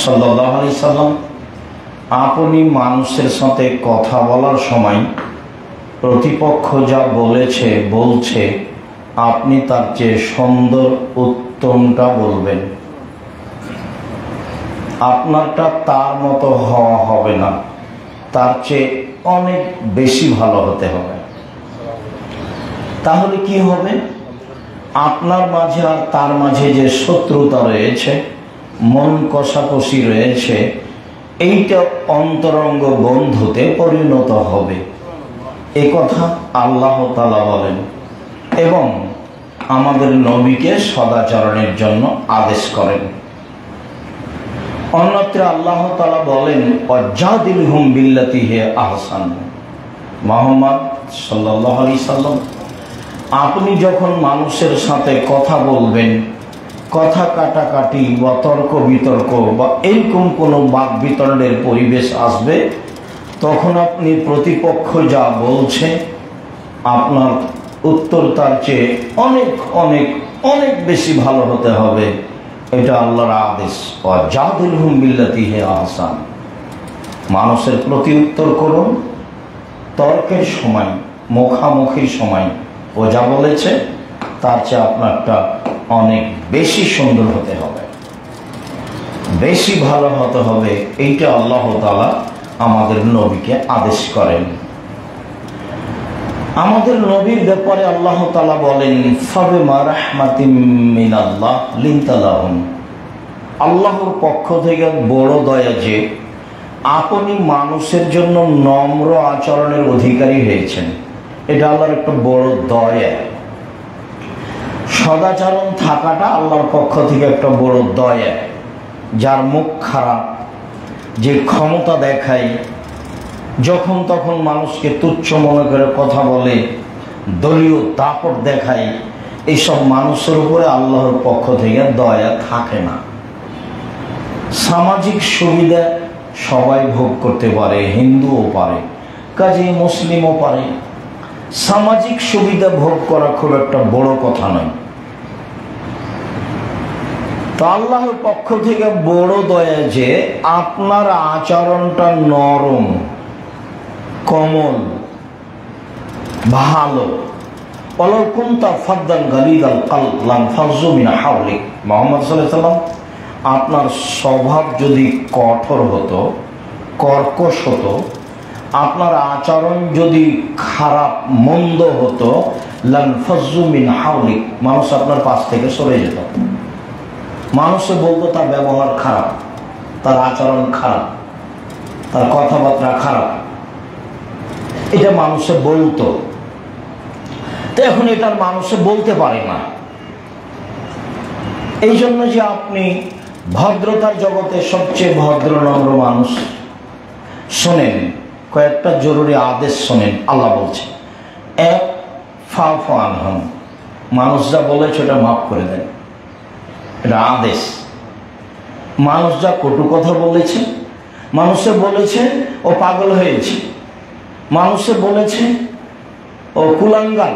সাল্লাল্লাহু আলাইহি সাল্লাম আপনি মানুষের সাথে কথা বলার সময় প্রতিপক্ষ যা বলছে আপনি তার চেয়ে সুন্দর উত্তমটা বলবেন। আপনারটা তার মতো হওয়া হবে না, তার চেয়ে অনেক বেশি ভালো হতে হবে। তাহলে কি হবে? আপনার মাঝে আর তার মাঝে যে শত্রুতা রয়েছে, মন কষাকষি রয়েছে, এইটা অন্তরঙ্গ বন্ধুতে পরিণত হবে। এ কথা আল্লাহ তাআলা বলেন এবং আমাদের নবীকে সদাচরণের জন্য আদেশ করেন। অন্যত্র আল্লাহ তাআলা বলেন ওয়াজাদিলহুম বিল্লাতি হিয়া আহসান। মুহাম্মদ সাল্লাল্লাহু আলাইহি সাল্লাম আপনি যখন মানুষের সাথে কথা বলবেন, কথা কাটাকাটি বা তর্ক বিতর্ক বা এরকম কোনো বাক বিতরণের পরিবেশ আসবে, তখন আপনি প্রতিপক্ষ যা বলছে আপনার উত্তর তার চেয়ে অনেক অনেক অনেক বেশি ভালো হতে হবে। এটা আল্লাহর আদেশ, ওয়াজাদিলহুম বিল্লাতি হিয়া আহসান। মানুষের প্রতি উত্তর করুন তর্কের সময়, মুখামুখির সময়। ও যা বলেছে তার চেয়ে আপনারটা অনেক বেশি সুন্দর হতে হবে, বেশি ভালো হতে হবে। এইটা আল্লাহ তাআলা আমাদের নবীকে আদেশ করেন। আমাদের নবীর ব্যাপারে আল্লাহ তাআলা বলেন ফাবিমা রাহমাতিম মিনাল্লাহ লিনতা লাহুম। আল্লাহর পক্ষ থেকে বড় দয়া যে আপনি মানুষের জন্য নম্র আচরণের অধিকারী হয়েছেন। এটা আল্লাহর একটা বড় দয়া। সদাচরণ থাকাটা আল্লাহর পক্ষ থেকে একটা বড় দয়া। যার মুখ খারাপ, যে ক্ষমতা দেখায়, যখন তখন মানুষকে তুচ্ছ মনে করে কথা বলে, দলীয় দাপট দেখায়, এইসব মানুষের উপরে আল্লাহর পক্ষ থেকে দয়া থাকে না। সামাজিক সুবিধা সবাই ভোগ করতে পারে, হিন্দুও পারে, কাজে মুসলিমও পারে। সামাজিক সুবিধা ভোগ করা খুব একটা বড় কথা নয়। তো আল্লাহর পক্ষ থেকে বড় দয়া যে আপনার আচরণটা নরম, কোমল, ভালো। ওয়ালাউ কুনতা ফাদ্দান গালিযাল কলব লানফাযু মিন হাওলিক। মুহাম্মদ সাল্লাল্লাহু আলাইহি ওয়াসাল্লাম আপনার স্বভাব যদি কঠোর হতো, কর্কশ হতো, আপনার আচরণ যদি খারাপ মন্দ হতো, লানফাযু মিন হাওলিক, মানুষ আপনার পাশ থেকে সরে যেত। মানুষে বলতো তার ব্যবহার খারাপ, তার আচরণ খারাপ, তার কথাবার্তা খারাপ, এটা মানুষে বলতো। তো এখন এটা মানুষে বলতে পারে না। এই জন্য যে আপনি ভদ্রতার জগতে সবচেয়ে ভদ্র নম্র মানুষ। শোনেন, কয়েকটা জরুরি আদেশ শোনেন। আল্লাহ বলছে এক, ফাফু আনহুম, মানুষ যা বলেছে ওটা মাফ করে দেন, এটা আদেশ। মানুষ যা কটু কথা বলেছে, মানুষে বলেছে ও পাগল হয়েছে, মানুষে বলেছে ও কুলাঙ্গার,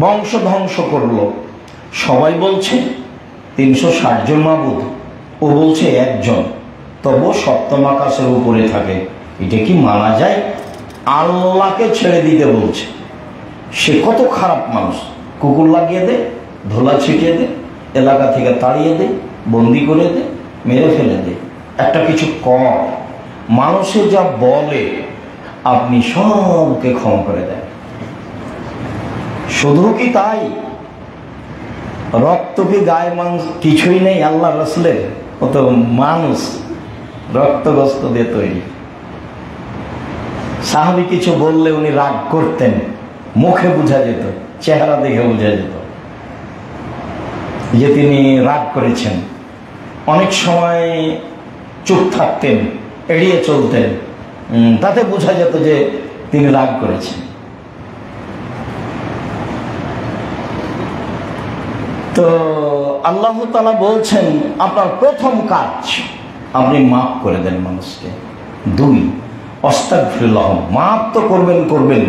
বংশ ধ্বংস করলো, সবাই বলছে 360 জন মাবুদ, ও বলছে একজন, তবু সপ্তম আকাশের উপরে থাকে। এটা কি মানা যায়? আল্লাহকে ছেড়ে দিতে বলছে। সে কত খারাপ মানুষ। কুকুর লাগিয়ে দে, ধোলা ছিটিয়ে দে, এলাকা থেকে তাড়িয়ে দে, বন্দি করে দে, মেরে ফেলে দে, একটা কিছু কর। মানুষে যা বলে আপনি সবকে ক্ষমা করে দেন। শুধু কি তাই? রক্ত কি গায়ে মাংস কিছুই নেই আল্লাহ রাসূলের? ও তো মানুষ, রক্তগ্রস্ত দিয়ে তৈরি। সাহাবী কিছু বললে উনি রাগ করতেন, মুখে বোঝা যেত, চেহারা দেখে বোঝা যেত যে তিনি রাগ করেছেন। অনেক সময় চুপ থাকতেন, এড়িয়ে চলতেন, তাতে বোঝা যেত যে তিনি রাগ করেছেন। তো আল্লাহ তাআলা বলছেন আপনার প্রথম কাজ আপনি মাফ করে দেন মানুষকে। 2, আস্তাগফিরুল্লাহ, মাফ তো করবেন।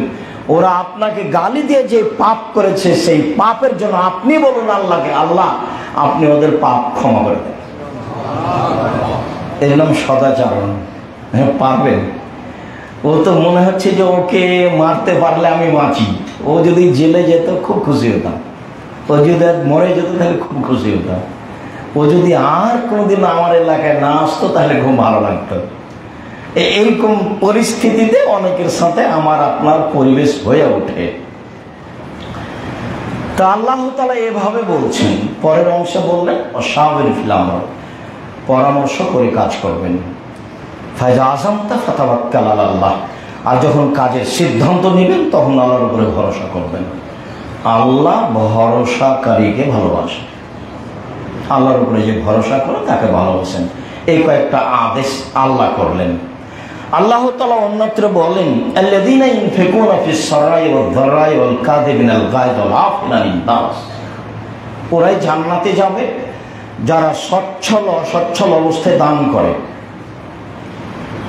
ওরা আপনাকে গালি দিয়ে যে পাপ করেছে সেই পাপের জন্য আপনি বলুন আল্লাহকে, আল্লাহ আপনি ওদের পাপ ক্ষমা করে দেন। এর নাম সদাচরণ। হ্যাঁ, পারবেন? ও তো মনে হচ্ছে যে ওকে মারতে পারলে আমি বাঁচি। ও যদি জেলে যেত খুব খুশি হতাম, ও যদি মরে যেত তাহলে খুব খুশি হতাম, ও যদি আর কোনোদিন আমার এলাকায় না আসতো তাহলে খুব ভালো লাগতো। এইরকম পরিস্থিতিতে অনেকের সাথে আমার আপনার পরিবেশ হয়ে ওঠে। তা আল্লাহ তাআলা এভাবে বলছেন, পরের অংশে বললেন অসাবির ফিল আমর, পরামর্শ করে কাজ করবেন। ফাইজা আযামতা ফাতাওয়াক্কাল আলাল্লাহ, আর যখন কাজের সিদ্ধান্ত নেবেন তখন আল্লাহর উপরে ভরসা করবেন। আল্লাহ ভরসাকারীকে ভালোবাসেন, আল্লাহর উপরে যে ভরসা করে তাকে ভালোবাসেন। এই কয়েকটা আদেশ আল্লাহ করলেন। আল্লাহ তাআলা অন্যত্র বলেন, আল্লাযীনা ইউনফিকুনা ফিস সারাই ওয়াদ দারাই ওয়াল কাযিবিনাল গায়জ ওয়াল আফিনা আনিন নাস, ওরাই জান্নাতে যাবে যারা সচ্ছল অসচ্ছল অবস্থায় দান করে।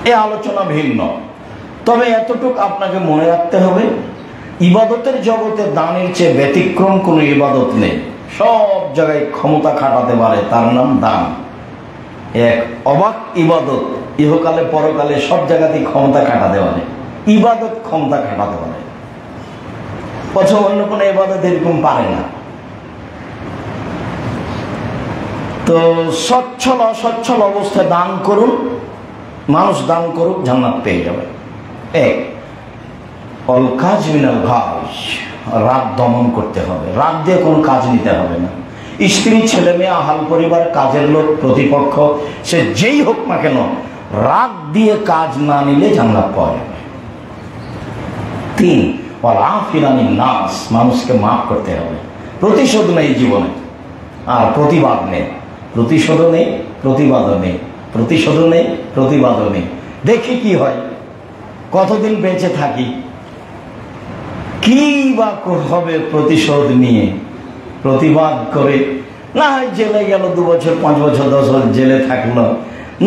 এই আলোচনা ভিন্ন, তবে এতটুকু আপনাকে মনে রাখতে হবে, ইবাদতের জগতে দানের চেয়ে ব্যতিক্রম কোনো ইবাদত নেই। সব জায়গায় ক্ষমতা খাটাতে পারে, তার নাম দান। এক অবাক ইবাদত, ইহকালে পরকালে সব জায়গাতেই ক্ষমতা খাটাতে পারে, ইবাদত ক্ষমতা খাটাতে পারে, অথচ অন্য কোনো ইবাদত এরকম পারে না। তো সচ্ছল অসচ্ছল অবস্থায় দান করুন, মানুষ দান করুক, জান্নাত পেয়ে যাবে। এক, অল কাজ মিনাল গায়জ, রাগ দমন করতে হবে, রাগ দিয়ে কোনো কাজ নিতে হবে না। স্ত্রী, ছেলে মেয়ে, আহাল পরিবার, কাজের লোক, প্রতিপক্ষ, সে যেই হোক না কেন, রাগ দিয়ে কাজ না নিলে জান্নাত পাওয়া যাবে। তিন, ওয়াল আফিনা আনিন নাস, মানুষকে মাফ করতে হবে। প্রতিশোধ নেই জীবনে, আর প্রতিবাদ নেই। প্রতিশোধ নেই, প্রতিবাদও নেই, প্রতিশোধ নেই, প্রতিবাদও নেই। দেখি কি হয়, কতদিন বেঁচে থাকি, কি বা হবে প্রতিশোধ নিয়ে। প্রতিবাদ করে না হয় জেলে গেল 2 বছর, 5 বছর, 10 বছর জেলে থাকলো,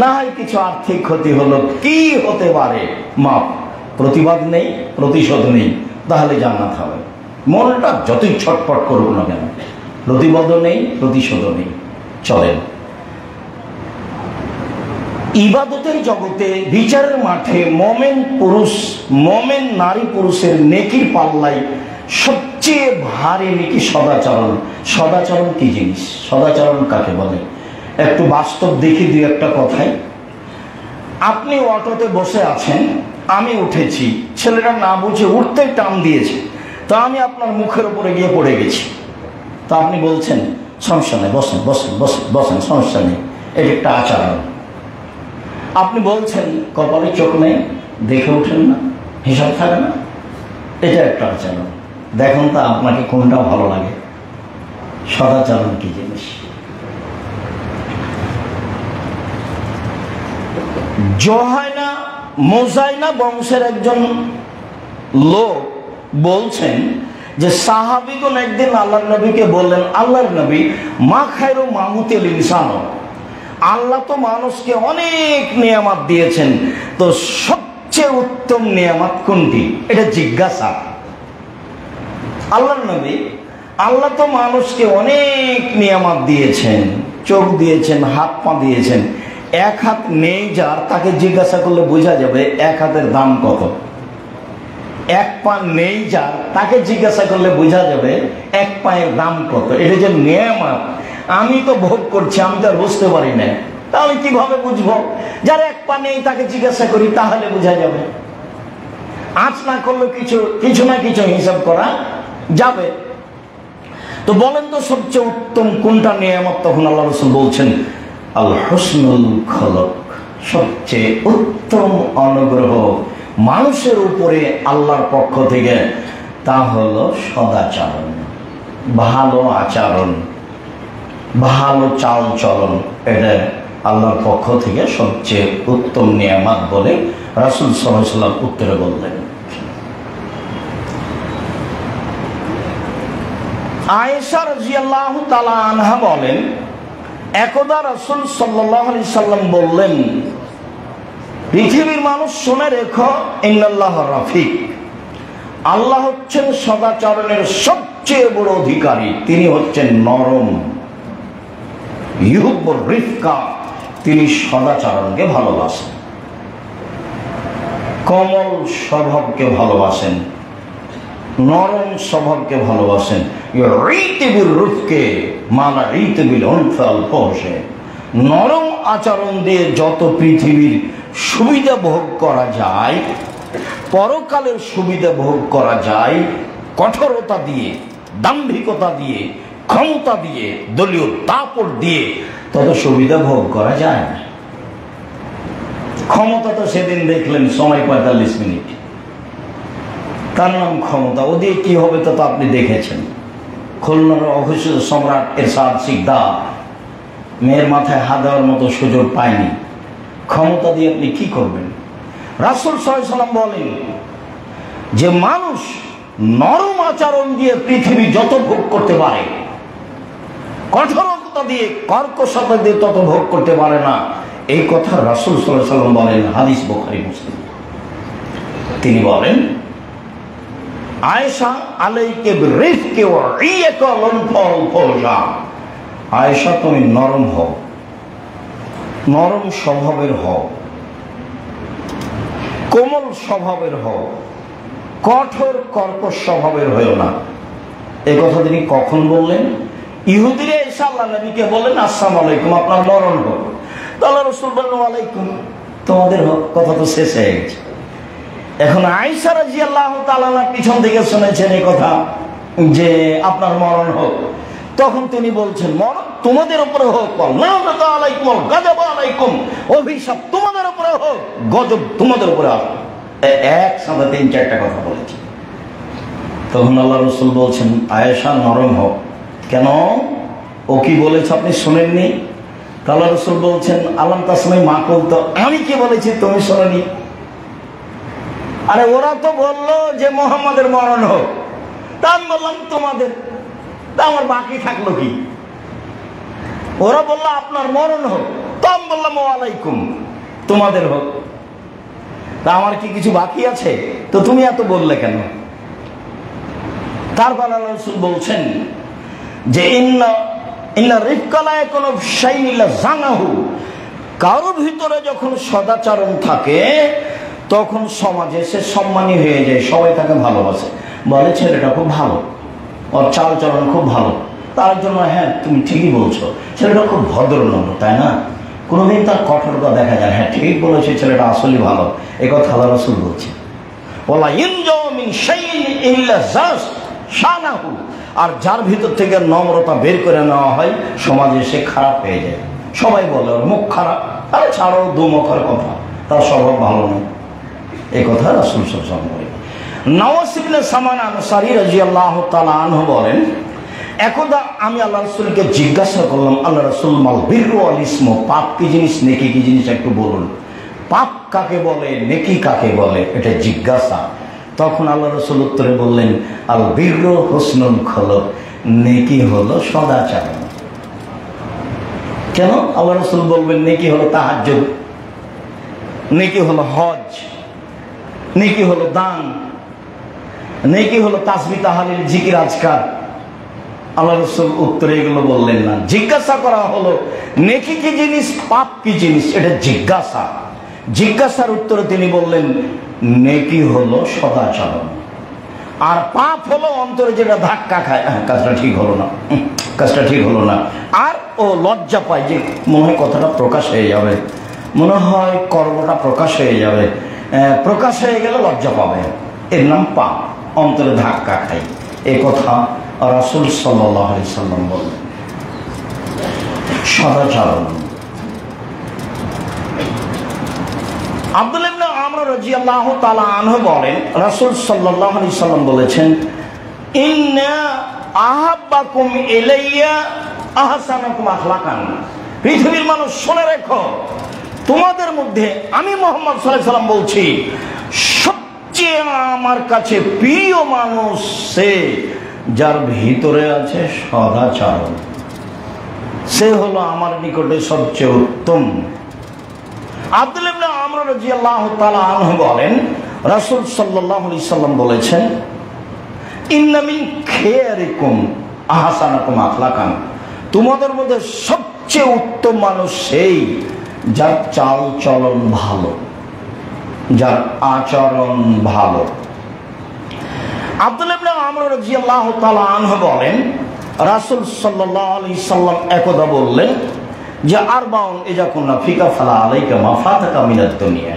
না হয় কিছু আর্থিক ক্ষতি হলো, কি হতে পারে, মাপ। প্রতিবাদ নেই, প্রতিশোধ নেই, তাহলে জান্নাত হবে। মনটা যতই ছটপট করুক না কেন, প্রতিবাদও নেই, প্রতিশোধও নেই, চলেন। ইবাদতের জগতে, বিচারের মাঠে মোমেন পুরুষ, মোমেন নারী পুরুষের নেকির পাল্লাই সবচেয়ে ভারী নেকি সদাচরণ। সদাচরণ কি জিনিস, সদাচরণ কাকে বলে, একটু বাস্তব দেখি 2-1টা কথায়। আপনি অটোতে বসে আছেন, আমি উঠেছি, ছেলেটা না বুঝে উঠতেই টান দিয়েছে, তো আমি আপনার মুখের উপরে গিয়ে পড়ে গেছি। তো আপনি বলছেন সমস্যা নেই, বসেন বসেন বসেন বসেন, সমস্যা নেই, এটা একটা আচরণ। আপনি বলছেন কপালে চোখ নেই, দেখে উঠেন না, হিসাব থাকে না, এটা একটা আচরণ। দেখুন তা আপনাকে কোনটা ভালো লাগে, সদাচরণ কি জিনিস। জোহাইনা মোজাইনা বংশের একজন লোক বলছেন যে সাহাবীগণ একদিন আল্লাহর নবীকে বললেন, আল্লাহর নবী, মা খায়রু মামুতিল ইনসান, আল্লাহ তো মানুষকে অনেক নিয়ামত দিয়েছেন, তো সবচেয়ে উত্তম নিয়ামত কোনটি, এটা জিজ্ঞাসা। আল্লাহর নবী, আল্লাহ তো মানুষকে অনেক নিয়ামত দিয়েছেন, চোখ দিয়েছেন, হাত পা দিয়েছেন, এক হাত নেই যার, তাকে জিজ্ঞাসা করলে বোঝা যাবে এক হাতের দাম কত। এক পা নেই যার, তাকে জিজ্ঞাসা করলে বোঝা যাবে এক পায়ের দাম কত। এটা যে নিয়ামত, আমি তো ভোগ করছি, আমি তো আর বুঝতে পারি না, তাহলে কিভাবে বুঝবো? যার এক পা নেই তাকে জিজ্ঞাসা করি, তাহলে বোঝা যাবে। আঁচ না করলে কিছু না কিছু হিসাব করা যাবে। তো বলেন তো সবচেয়ে উত্তম কোনটা নিয়ামত? তখন আল্লাহ রাসূল বলছেন, আল হুসনুল খলক, সবচেয়ে উত্তম অনুগ্রহ মানুষের উপরে আল্লাহর পক্ষ থেকে, তা হলো সদাচরণ, ভালো আচরণ, ভালো চাল চলন। এটা আল্লাহর পক্ষ থেকে সবচেয়ে উত্তম নিয়ামত বলে রাসূল সাল্লাল্লাহু আলাইহি ওয়াসাল্লাম উত্তরে বললেন। আয়েশা রাদিয়াল্লাহু তাআলা আনহা বলেন, একদা রাসূল সাল্লাল্লাহু আলাইহি সাল্লাম বললেন, পৃথিবীর মানুষ শুনে রেখো, ইন্নাল্লাহ রাফিক, আল্লাহ হচ্ছেন সদাচরণের সবচেয়ে বড় অধিকারী, তিনি হচ্ছেন নরম। ইউহিব্বুর রিফকা, তিনি সদাচরণকে ভালোবাসেন, কোমল স্বভাবকে ভালোবাসেন, নরম স্বভাবকে ভালোবাসেন। নরম আচরণ দিয়ে যত পৃথিবীর সুবিধা ভোগ করা যায়, পরকালের সুবিধা ভোগ করা যায়, কঠোরতা দিয়ে, দাম্ভিকতা দিয়ে, ক্ষমতা দিয়ে, দলীয় দাপট দিয়ে তত সুবিধা ভোগ করা যায় না। ক্ষমতা তো সেদিন দেখলেন সময় 45 মিনিট, তার নাম ক্ষমতা। ও দিয়ে কি হবে তা তো আপনি দেখেছেন। খুলনার অঘোষিত সম্রাট এরশাদ সিকদার মেয়ের মাথায় হাত দেওয়ার মতো সুযোগ পায়নি। ক্ষমতা দিয়ে আপনি কি করবেন? রাসূল সাল্লাল্লাহু আলাইহি ওয়াসাল্লাম বলেন যে মানুষ নরম আচরণ দিয়ে পৃথিবী যত ভোগ করতে পারে, কঠোরতা দিয়ে, কর্কশতা দিয়ে তত ভোগ করতে পারে না। এই কথা রাসূল সাল্লাল্লাহু আলাইহি ওয়াসাল্লাম বলেন, হাদিস বুখারী মুসলিম। তিনি বলেন, আয়েশা আলাইকে বিরিফকি ওয়া ইয়াকা লনফল ফওজা। আয়েশা তুমি নরম হও, নরম স্বভাবের হও, কোমল স্বভাবের হও, কঠোর কর্কশ স্বভাবের হয়েও না। এই কথা তিনি কখন বললেন? ইহুদিরা এসে আল্লাহ নবীকে বললেন, আসসালামু আলাইকুম, আপনার মরণ হোক। তাহলে রাসূল বললেন, ওয়ালাইকুম, তোমাদের হোক। কথা তো শেষ হয়ে গেছে। এখন আয়েশা রাদিয়াল্লাহু তাআলা পিছন থেকে শুনেছেন এই কথা যে আপনার মরণ হোক। তখন তিনি বলছেন, মরণ তোমাদের উপরে হোক, লানাতু আলাইকুম, গজব আলাইকুম, অভিশাপ তোমাদের উপরে হোক, গজব তোমাদের উপরে হোক। একসাথে 3-4টা কথা বলেছে। তখন আল্লাহ রাসূল বলছেন, আয়েশা নরম হোক। কেন? ও কি বলেছে আপনি শুনেননি? আল্লাহ রাসূল বলছেন, আলাম তাসমাই মা কুলতু, আমি কি বলেছি তুমি শোনোনি? আরে ওরা তো বললো যে মুহাম্মাদের মরণ হোক, তা আমি বললাম তোমাদের, তা আমার বাকি থাকলো কি? ওরা বললো আপনার মরণ হোক, তা আমি বললাম ওয়ালাইকুম, তোমাদের হোক। তা আমার কি কিছু বাকি আছে? তো তুমি এত বললে কেন? তারপর আল্লাহ রাসূল বলছেন যে ইন্না রিফকা লা ইয়াকুনু শাইইন ইল্লা জানাহু। কারো ভিতরে যখন সদাচরণ থাকে তখন সমাজে সে সম্মানী হয়ে যায়, সবাই তাকে ভালোবাসে, বলে ছেলেটা খুব ভালো, ওর চালচরণ খুব ভালো। তার জন্য হ্যাঁ তুমি ঠিকই বলছো, ছেলেটা খুব ভদ্রনম্র, তাই না? কোনোদিন তার কঠোরতা দেখা যায়, হ্যাঁ ঠিক বলেছে, ছেলেটা আসলে ভালো। এ কথা আল্লাহ রাসূল বলছে। ওয়ালা ইয়ানজাউ মিন শাইইন ইল্লা শানাহু। আর যার ভিতর থেকে নম্রতা বের করে নেওয়া হয়, সমাজে সে খারাপ হয়ে যায়। সবাই বলে ওর মুখ খারাপ, আরে ছাড়ো, দুমুখের কথা, তার স্বভাব ভালো নয়। এই কথা রাসূল সাল্লাল্লাহু আলাইহি ওয়াসাল্লাম বলেন। নওয়াস ইবনে সামান আনসারী রাদিয়াল্লাহু তাআলা আনহু বলেন, একদা আমি আল্লাহ রাসূলকে জিজ্ঞাসা করলাম, আল্লাহ রাসূল, মাল বিররু ওয়াল ইসমু, পাপ কি জিনিস, নেকি কি জিনিস, একটু বলুন। পাপ কাকে বলে, নেকি কাকে বলে, এটা জিজ্ঞাসা। তখন আল্লাহ রাসূল উত্তরে বললেন, আল বিররু হুসনুল খুলুক, নেকি হলো সদাচরণ। কেন আল্লাহ রাসূল বলবেন নেকি হলো তাহাজ্জুদ, নেকি হলো হজ, নেকি হলো দান, নেকি হলো তাসবিহ তাহলিল জিকির আজকার? আল্লাহ রাসূল উত্তরে এগুলো বললেন না। জিজ্ঞাসা করা হলো নেকি কি জিনিস, পাপ কি জিনিস, এটা জিজ্ঞাসা। জিজ্ঞাসার উত্তরে তিনি বললেন, নেকি হলো সদাচরণ, আর পাপ হলো অন্তরে যেটা ধাক্কা খায়, কাজটা ঠিক হলো না, কাজটা ঠিক হলো না। আর ও লজ্জা পায় যে মনে হয় কথাটা প্রকাশ হয়ে যাবে, মনে হয় কর্মটা প্রকাশ হয়ে যাবে, প্রকাশ হয়ে গেলে লজ্জা পাবে, এর নাম পাপ, অন্তরে ধাক্কা খায়। এ কথা রাসূল সাল্লাল্লাহু আলাইহি সাল্লাম বলেন। সদাচরণ। আব্দুল্লাহ ইবনে আমর রাদিয়াল্লাহু তাআলা আনহু বলেন, রাসূল সাল্লাল্লাহু আলাইহি সাল্লাম বলেছেন, ইন্না আহাব্বাকুম ইলাইয়া আহসানুকুম আখলাকান। পৃথিবীর মানুষ শুনে রেখো, তোমাদের মধ্যে আমি মুহাম্মদ সাল্লাল্লাহু আলাইহি সাল্লাম বলছি, সবচেয়ে আমার কাছে প্রিয় মানুষ সে যার ভিতরে আছে সদাচরণ, সে হলো আমার নিকটে সবচেয়ে উত্তম। আব্দুল্লাহ ইবনে আমর রাদিয়াল্লাহু তাআলা আনহু বলেন, রাসূল সাল্লাল্লাহু আলাইহি সাল্লাম বলেছেন, ইন্না মিন খায়রিকুম আহসানুকুম আখলাকান। তোমাদের মধ্যে সবচেয়ে উত্তম মানুষ সেই যার চাল চলন ভালো, যার আচরণ ভালো। আব্দুল্লাহ ইবনে আমর রাদিয়াল্লাহু তাআলা আনহু বলেন, রাসূল সাল্লাল্লাহু আলাইহি সাল্লাম একদা বললেন যে আরবাউন ইযা কুননা ফিকা ফালা আলাইকা মা ফাতাকা মিনাদ দুনিয়া।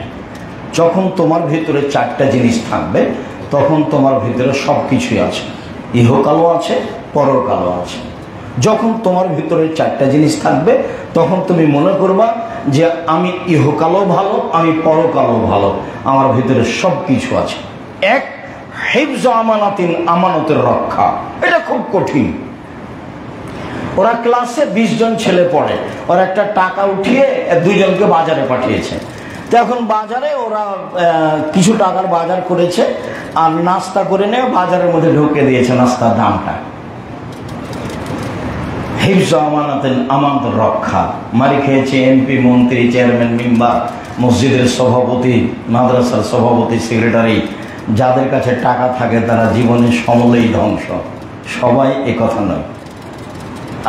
যখন তোমার ভিতরে চারটা জিনিস থাকবে তখন তোমার ভিতরে সব কিছুই আছে, ইহকালও আছে, পরকালও আছে। যখন তোমার ভিতরে চারটা জিনিস থাকবে তখন তুমি মনে করবা যে আমি ইহকালও ভালো, আমি পরকালও ভালো, আমার ভিতরে সব কিছু আছে। এক, হিফজ আমানাতিন, আমানতের রক্ষা। এটা খুব কঠিন। ওরা ক্লাসে 20 জন ছেলে পড়ে, ওরা একটা টাকা উঠিয়ে 2 জনকে বাজারে পাঠিয়েছে। তো এখন বাজারে ওরা কিছু টাকার বাজার করেছে আর নাস্তা করে নিয়ে বাজারের মধ্যে ঢুকে দিয়েছে নাস্তার দামটা। হিফজ আমানাতিন, আমানতের রক্ষা। মারি খেয়েছে এমপি, মন্ত্রী, চেয়ারম্যান, মেম্বার, মসজিদের সভাপতি, মাদ্রাসার সভাপতি, সেক্রেটারি, যাদের কাছে টাকা থাকে তারা জীবনে সমূলেই ধ্বংস। সবাই এ কথা নয়।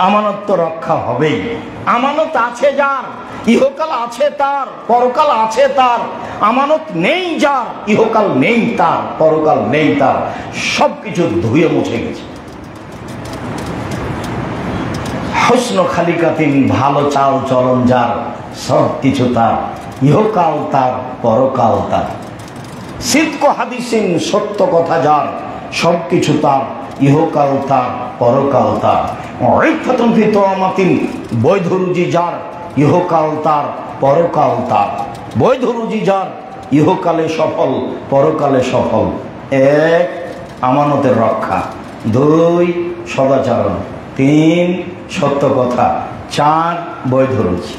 আমানত তো রক্ষা হবেই। আমানত আছে যার, ইহকাল আছে তার, পরকাল আছে তার। আমানত নেই যার, ইহকাল নেই তার, পরকাল নেই তার, সবকিছু ধুয়ে মুছে গেছে। হুসনু খালিকাতিন, ভালো চাল চলন যার, সব কিছু তার, ইহকাল তার, পরকাল তার। সিদকু হাদিসিন, সত্য কথা যার, সব কিছু তার, ইহকাল তার, পরকাল তার। ইফাতুন ফি তামাতিন, বৈধ রুজি যার, ইহকাল তার, পরকাল তার। বৈধ রুজি যার, ইহকালে সফল, পরকালে সফল। 1, আমানতের রক্ষা। 2, সদাচরণ। 3, সত্য কথা। 4, বৈধ রুজি।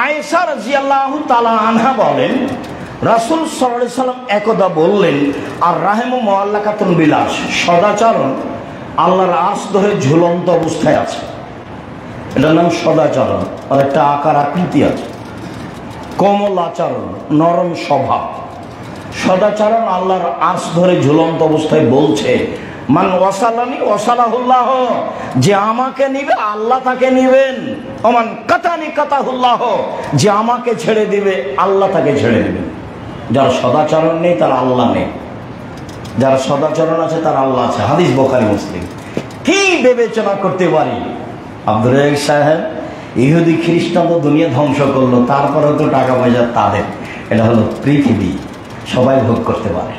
আয়েশা রাদিয়াল্লাহু তাআলা আনহা বলেন, রাসূল সাল্লাল্লাহু আলাইহি সাল্লাম একদা বললেন, আর রাহেমু মুআল্লাকাতুন বিলাস, সদাচরণ আল্লাহর আরশ ধরে ঝুলন্ত অবস্থায় আছে। এটার নাম সদাচরণ। আর একটা আকার আকৃতি আছে। কোমল আচরণ, নরম স্বভাব। সদাচরণ আল্লাহর আরশ ধরে ঝুলন্ত অবস্থায় বলছে, মান ওয়াসালানি ওয়াসালাহুল্লাহ, যে আমাকে নিবে আল্লাহ তাকে নিবেন। ওমান কাতানি কাতাহুল্লাহ, যে আমাকে ছেড়ে দিবে আল্লাহ তাকে ছেড়ে দিবেন। যার সদাচরণ নেই তার আল্লাহ নেই, যার সদাচরণ আছে তার আল্লাহ আছে। হাদিস বুখারী মুসলিম। কি বিবেচনা করতে পারি? আব্দুর রাজ্জাক সাহেব, ইহুদি খ্রিস্টান তো দুনিয়া ধ্বংস করলো, তারপরে তো টাকা পয়সা তাদের। এটা হলো পৃথিবী, সবাই ভোগ করতে পারে।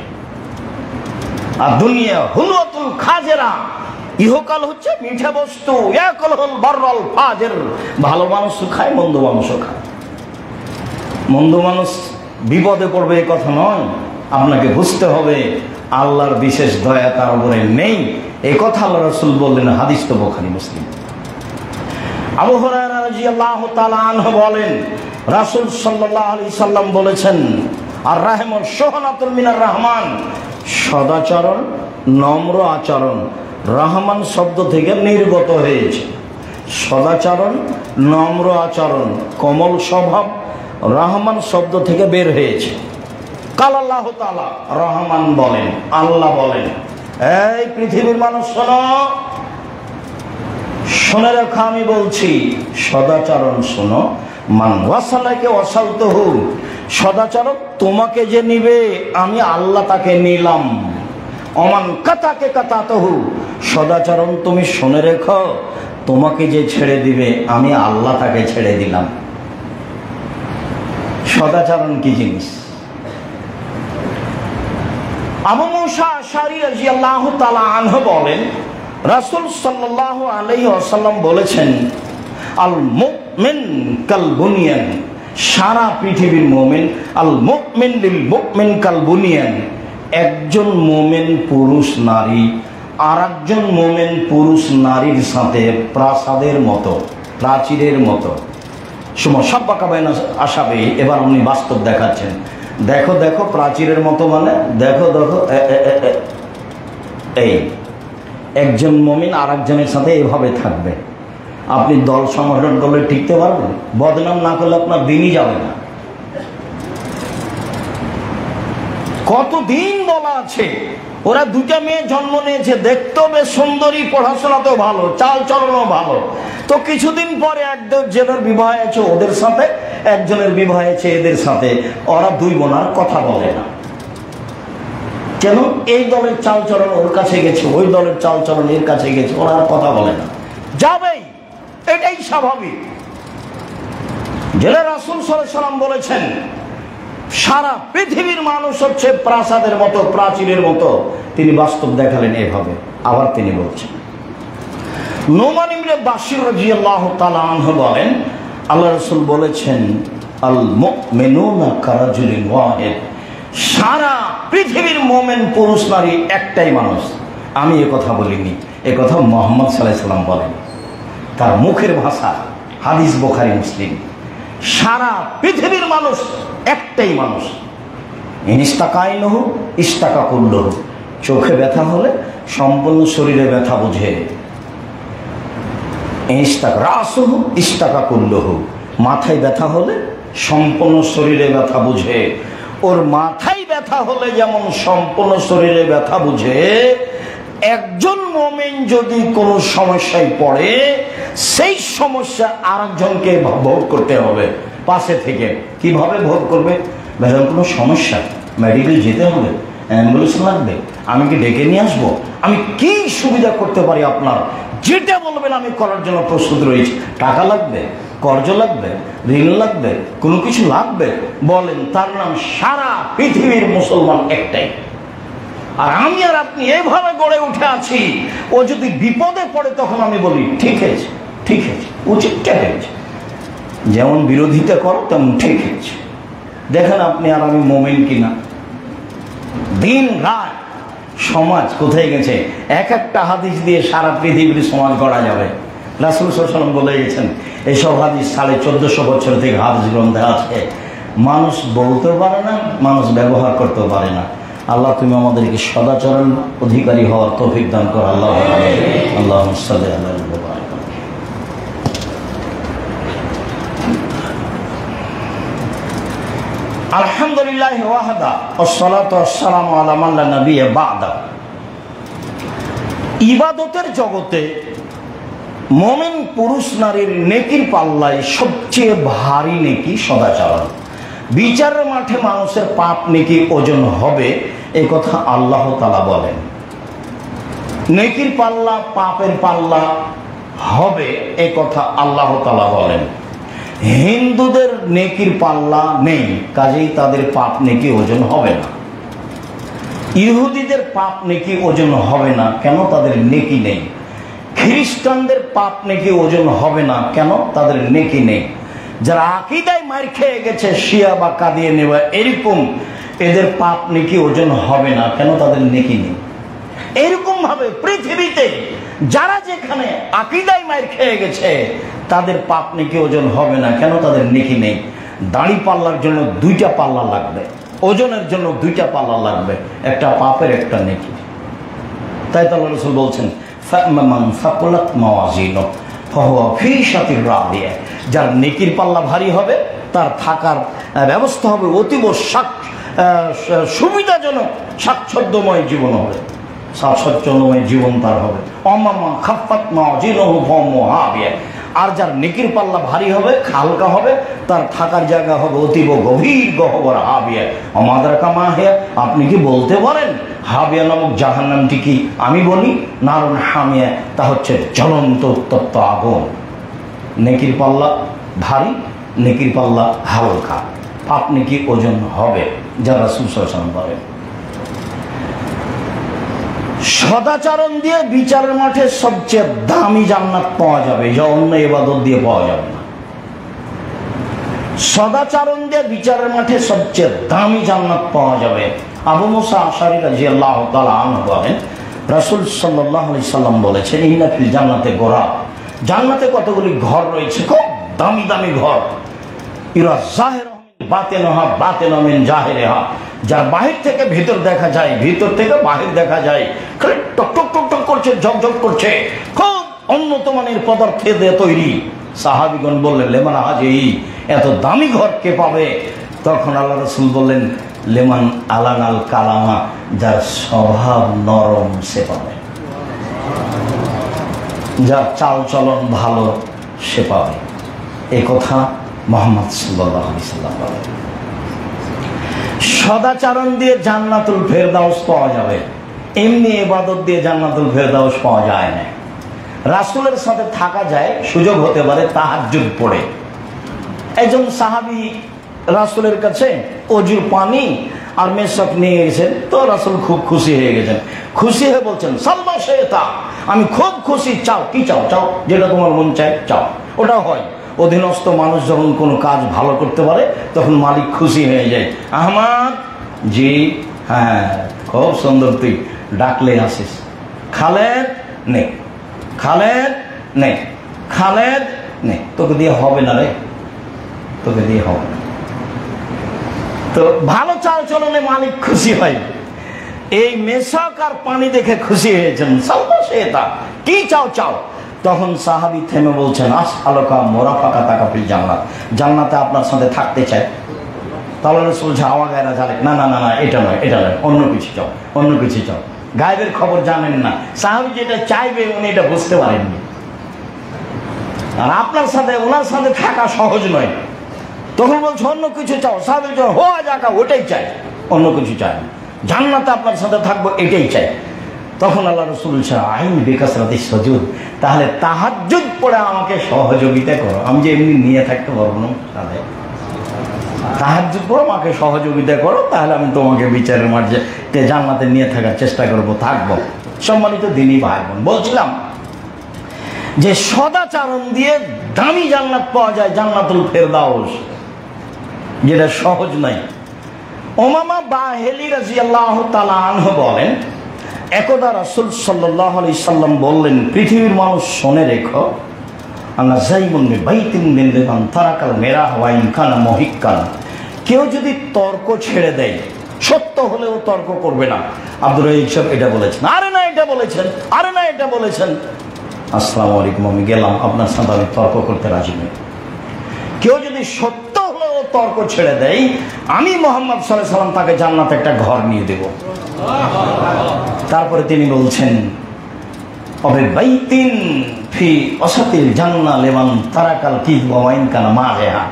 আর দুনিয়া হুলুতুল খাজেরা, ইহকাল হচ্ছে মিঠা বস্তু। ইয়াকুলুল বাররাল ফাজির, ভালো মানুষ খায়, মন্দ মানুষও খায়। মন্দ মানুষ বিপদে পড়বে এ কথা নয়, আপনাকে বুঝতে হবে আল্লাহর বিশেষ দয়া তার উপরে নেই। এই কথা আল্লাহ রাসূল বললেন। হাদিস তো বুখারী মুসলিম। আবু হুরায়রা রাদিয়াল্লাহু তাআলা আনহু বলেন, রাসূল সাল্লাল্লাহু আলাইহি সাল্লাম বলেছেন, আর রাহমুল শুহনাতুল মিনার রহমান, সদাচরণ, নম্র আচরণ রহমান শব্দ থেকে নির্গত হয়েছে। সদাচরণ, নম্র আচরণ, কোমল স্বভাব রহমান শব্দ থেকে বের হয়েছে। কাল আল্লাহ তাআলা, রহমান বলেন, আল্লাহ বলেন, এই পৃথিবীর মানুষ শোনো, শুনে রাখো আমি বলছি, সদাচরণ শোনো। মান ওয়াসালাকে ওয়াসালতুহু, সদাচরণ তোমাকে যে নিবে আমি আল্লাহ তাকে নিলাম। অমান কাতাকে কাতাতুহু, সদাচরণ তুমি শুনে রেখো, তোমাকে যে ছেড়ে দিবে আমি আল্লাহ তাকে ছেড়ে দিলাম। সদাচরণ কি জিনিস? আবু মুসা আশআরী রাদিয়াল্লাহু তাআলা আনহু বলেন, রাসূল সাল্লাল্লাহু আলাইহি ওয়াসাল্লাম বলেছেন, আল মুমিন কাল বুনিয়ান, সারা পৃথিবীর মুমিন, আল মুমিন লিল মুমিন কাল বুনিয়ান, একজন মুমিন পুরুষ নারী আর একজন মুমিন পুরুষ নারীর সাথে প্রাসাদের মতো, প্রাচীরের মতো। সব্বাকা বাইনা আসাবে, এবার উনি বাস্তব দেখাচ্ছেন। দেখো দেখো, প্রাচীরের মতো মানে দেখো দেখো, এই একজন মুমিন আর একজনের সাথে এভাবে থাকবে। আপনি দল সংগঠন করলে টিকতে পারবেন? বদনাম না করলে আপনার দিনই যাবে না। কতদিন বলা আছে ওরা দুটা মেয়ে জন্ম নিয়েছে, দেখতেও বেশ সুন্দরী, পড়াশোনাতেও ভালো, চাল চলনও ভালো। তো কিছুদিন পরে একজনের বিবাহ হয়েছে ওদের সাথে, একজনের বিবাহ হয়েছে এদের সাথে। ওরা দুই বোন আর কথা বলে না। কেন? এই দলের চাল চলন ওর কাছে গেছে, ওই দলের চাল চলন এর কাছে গেছে, ওরা আর কথা বলে না। যাবেই, এটাই স্বাভাবিক। যেটা রাসূল সাল্লাল্লাহু আলাইহি ওয়াসাল্লাম বলেছেন, সারা পৃথিবীর মানুষ হচ্ছে প্রাসাদের মতো, প্রাচীরের মতো, তিনি বাস্তব দেখালেন এভাবে। আবার তিনি বলছেন, নোমান ইবনে বাশির রাদিয়াল্লাহু তাআলা আনহু বলেন, আল্লাহ রাসূল বলেছেন, আল মুমিনুনা কারাজুলিন ওয়াহিদ, সারা পৃথিবীর মুমিন পুরুষ নারী একটাই মানুষ। আমি এ কথা বলিনি, এ কথা মুহাম্মদ সাল্লাল্লাহু আলাইহি ওয়াসাল্লাম বলেন, তার মুখের ভাষা, হাদিস বুখারী মুসলিম। সারা পৃথিবীর মানুষ একটাই মানুষ। ইনিস্তাকাইনহু ইস্তাকা কুল্লহু, চোখে ব্যথা হলে সম্পূর্ণ শরীরে ব্যথা বুঝে। ইস্তাক রাসুহু ইস্তাকা কুল্লহু, মাথায় ব্যথা হলে সম্পূর্ণ শরীরে ব্যথা বুঝে। ওর মাথায় ব্যথা হলে যেমন সম্পূর্ণ শরীরে ব্যথা বুঝে, একজন মুমিন যদি কোনো সমস্যায় পড়ে, সেই সমস্যা আরেকজনকে ভোগ করতে হবে পাশে থেকে। কিভাবে ভোগ করবে? ভাইজান কোনো সমস্যা, মেডিকেল যেতে হবে, অ্যাম্বুলেন্স লাগবে, আমি কি ডেকে নিয়ে আসবো, আমি কি সুবিধা করতে পারি আপনার, যেটা বলবেন আমি করার জন্য প্রস্তুত রয়েছি। টাকা লাগবে, কর্জ লাগবে, ঋণ লাগবে, কোনো কিছু লাগবে, বলেন। তার নাম সারা পৃথিবীর মুসলমান একটাই। আর আমি আর আপনি এভাবে গড়ে উঠে আছি, ও যদি বিপদে পড়ে তখন আমি বলি ঠিক আছে, ঠিক আছে, উচিতটা হয়েছে। যেমন বিরোধিতা করো তেমন ঠিক হয়েছে। দেখেন আপনি আর আমি মুমিন কিনা। দিন রাত সমাজ কোথায় গেছে, এক একটা হাদিস দিয়ে সারা পৃথিবীর সমাজ গড়া যাবে। রাসূল সাল্লাল্লাহু আলাইহি ওয়াসাল্লাম বলে গেছেন, এসব হাদিস 1450 বছর থেকে হাদিস গ্রন্থে আছে। মানুষ বলতেও পারে না, মানুষ ব্যবহার করতেও পারে না। আল্লাহ তুমি আমাদেরকে সদাচরণ অধিকারী হওয়ার তৌফিক দান করো। আল্লাহ আল্লাহুম্মা সাল্লি আলা মুহাম্মাদ। আলহামদুলিল্লাহ ওয়াহদা ওয়াসসালাতু ওয়াসসালামু আলা মান লা নাবিয়্যা বা'দা। ইবাদতের জগতে মুমিন পুরুষ নারীর নেকির পাল্লায় সবচেয়ে ভারী নেকি সদাচরণ। বিচারের মাঠে মানুষের পাপ নেকি ওজন হবে, এই কথা আল্লাহ তাআলা বলেন। নেকির পাল্লা পাপের পাল্লা হবে, এই কথা আল্লাহ তাআলা বলেন। হিন্দুদের নেকির পাল্লা নেই, কাজেই তাদের পাপ নেকি ওজন হবে না। ইহুদিদের পাপ নেকি ওজন হবে না, কেন? তাদের নেকি নেই। খ্রিস্টানদের পাপ নেকি ওজন হবে না, কেন? তাদের নেকি নেই। যারা আকীদায় মার খেয়ে গেছে, শিয়া বা কাদিয়ানী বা এরকম, এদের পাপ নেকি ওজন হবে না, কেন? তাদের নেকি নেই। এরকম ভাবে পৃথিবীতে যারা যেখানে আকীদায় মার খেয়ে গেছে, তাদের পাপ নেকি ওজন হবে না, কেন? তাদের নেকি নেই। দাড়ি পাল্লার জন্য দুইটা পাল্লা লাগবে, ওজনের জন্য দুইটা পাল্লা লাগবে, একটা পাপের একটা নেকি। তাই তো আল্লাহ রাসূল বলছেন, ফামান সাকুলাত মাওয়াজিনু ফাহুয়া ফি শাতির রাদিয়া, যার নেকির পাল্লা ভারী হবে তার থাকার ব্যবস্থা হবে অতীব সুবিধাজনক, স্বাচ্ছন্দ্যময় জীবন হবে, স্বাচ্ছন্দ্যময় জীবন তার হবে। অমামা খাফাত মাওয়াজিনুহু ফাহুয়া হাবিয়া, আর যার নেকির পাল্লা ভারী হবে, হালকা হবে, তার থাকার জায়গা হবে অতীব গভীর গহ্বর হাবিয়া। আমাদারাকা মা হিয়া, আপনি কি বলতে পারেন হাবিয়া নামক জাহান্নামটি কি? আমি বলি নারুন হামিয়া, তা হচ্ছে জ্বলন্ত উত্তপ্ত আগুন। নেকির পাল্লা ভারী, নেকির পাল্লা হালকা, পাপ নেকি ওজন হবে, যা রাসূল সাল্লাল্লাহু আলাইহি ওয়াসাল্লাম বলেন। সদাচরণ দিয়ে বিচারের মাঠে সবচেয়ে দামি জান্নাত পাওয়া যাবে, যা অন্য ইবাদত দিয়ে পাওয়া যাবে না। সদাচরণ দিয়ে বিচারের মাঠে সবচেয়ে দামি জান্নাত পাওয়া যাবে। আবু মুসা আশআরী রাদিয়াল্লাহু তাআলা আনহু বলেন, রাসূল সাল্লাল্লাহু আলাইহি সাল্লাম বলেছেন, ইন্না ফিল জান্নাতে গোরা, জান্নাতে কতগুলি ঘর রয়েছে, খুব দামি দামি ঘর। ইরা জাহিরা মিন বাতিনহা বাতিনা মিন জাহিরিহা, যার বাহির থেকে ভিতর দেখা যায়, ভিতর থেকে বাহির দেখা যায়, খালি টক টক টক টক করছে, ঝকঝক করছে, খুব উন্নত মানের পদার্থে দিয়ে তৈরি। সাহাবীগণ বললেন, লেমান হাজি, এত দামি ঘর কে পাবে? তখন আল্লাহ রাসূল বললেন, লেমান আলানাল কালামা, যার স্বভাব নরম সে পাবে, যার চাল চলন ভালো সে পাবে। এ কথা মুহাম্মদ সাল্লাল্লাহু আলাইহি সাল্লাম বলেন। সদাচরণ দিয়ে জান্নাতুল ফেরদাউস পাওয়া যাবে, এমনি ইবাদত দিয়ে জান্নাতুল ফেরদাউস পাওয়া যায় না। রাসূলের সাথে থাকা যায়, সুযোগ হতে পারে তাহাজ্জুদ পড়ে। একজন সাহাবী রাসূলের কাছে অজুর পানি আর মেশক নিয়ে গেছেন, তো রাসূল খুব খুশি হয়ে গেছেন। খুশি হয়ে বলছেন, সালমা শেতা, আমি খুব খুশি, চাও কি চাও, চাও যেটা তোমার মন চায় চাও। ওটা হয়, অধীনস্থ মানুষ যখন কোনো কাজ ভালো করতে পারে তখন মালিক খুশি হয়ে যায়। আহমদ, জি হ্যাঁ, খুব সুন্দর, তুই ডাকলে আসিস। খালেদ নে, খালেদ নে, খালেদ নে, তোকে দিয়ে হবে না রে, তোকে দিয়ে হবে না। তো ভালো চাল চলনে মালিক খুশি হয়। এই মেশক আর পানি দেখে খুশি হয়েছেন। সালমা, কি চাও চাও। তখন সাহাবী থেমে বলছেন, আসআলুকা মুরাফাকাতাকা ফিল জান্নাত, জান্নাতে আপনার সাথে থাকতে চাই। তাহলে রাসূল হাওয়া গায়রা জালেক, না না না না, এটা নয়, এটা নয়, অন্য কিছু চাও, অন্য কিছু চাও। গায়েবের খবর জানেন না, সাহাবী যেটা চাইবে উনি এটা বুঝতে পারেননি। আর আপনার সাথে ওনার সাথে থাকা সহজ নয়। তখন বলছে অন্য কিছু চাও। সাহাবী হো জাকা, ওটাই চাই, অন্য কিছু চাই, জান্নাতে আপনার সাথে থাকবো এটাই চাই। তখন আল্লাহ রাসূল আইন বিকাসরাতি সুজুদ, তাহলে তাহাজ্জুদ পড়ে আমাকে সহযোগিতা করো, আমি যে এমনি নিয়ে থাকতে পারবো না, তাহলে তাহাজ্জুদ পড়ো, আমাকে সহযোগিতা করো, তাহলে আমি তোমাকে বিচারের মাঝে জান্নাতে নিয়ে থাকার চেষ্টা করবো, থাকবো। সম্মানিত দ্বীনি ভাই বোন, বলছিলাম যে সদাচরণ দিয়ে দামি জান্নাত পাওয়া যায়, জান্নাতুল ফেরদাউস, যেটা সহজ নয়। উমামা বাহিলি রাদিয়াল্লাহু তাআলা আনহু বলেন, একদা রাসূল সাল্লাল্লাহু আলাইহি সাল্লাম বললেন, পৃথিবীর মানুষ শুনে রেখো, আল্লাহ যাইমুন বাইতিন মিন লিমান তারাকাল মিরাহ ওয়া ইন কানা মুহিক্কান, কেউ যদি তর্ক ছেড়ে দেয়, সত্য হলেও তর্ক করবে না। আব্দুর রাজ্জাক সাহেব এটা বলেছেন, আরে না এটা বলেছেন, আরে না এটা বলেছেন। আসসালামু আলাইকুম, আমি গেলাম, আপনার সাথে আমি তর্ক করতে রাজি নই। কেউ যদি সত্য হলেও তর্ক ছেড়ে দেয়, আমি মুহাম্মদ সাল্লাল্লাহু আলাইহি সাল্লাম তাকে জান্নাতে একটা ঘর নিয়ে দেব। তারপরে তিনি বলছেন, অবে বাইতিন ফি ওয়াসাতিল জান্নাহ লিমান তারাকাল কিযবা ওয়া ইন কানা মাযিহা,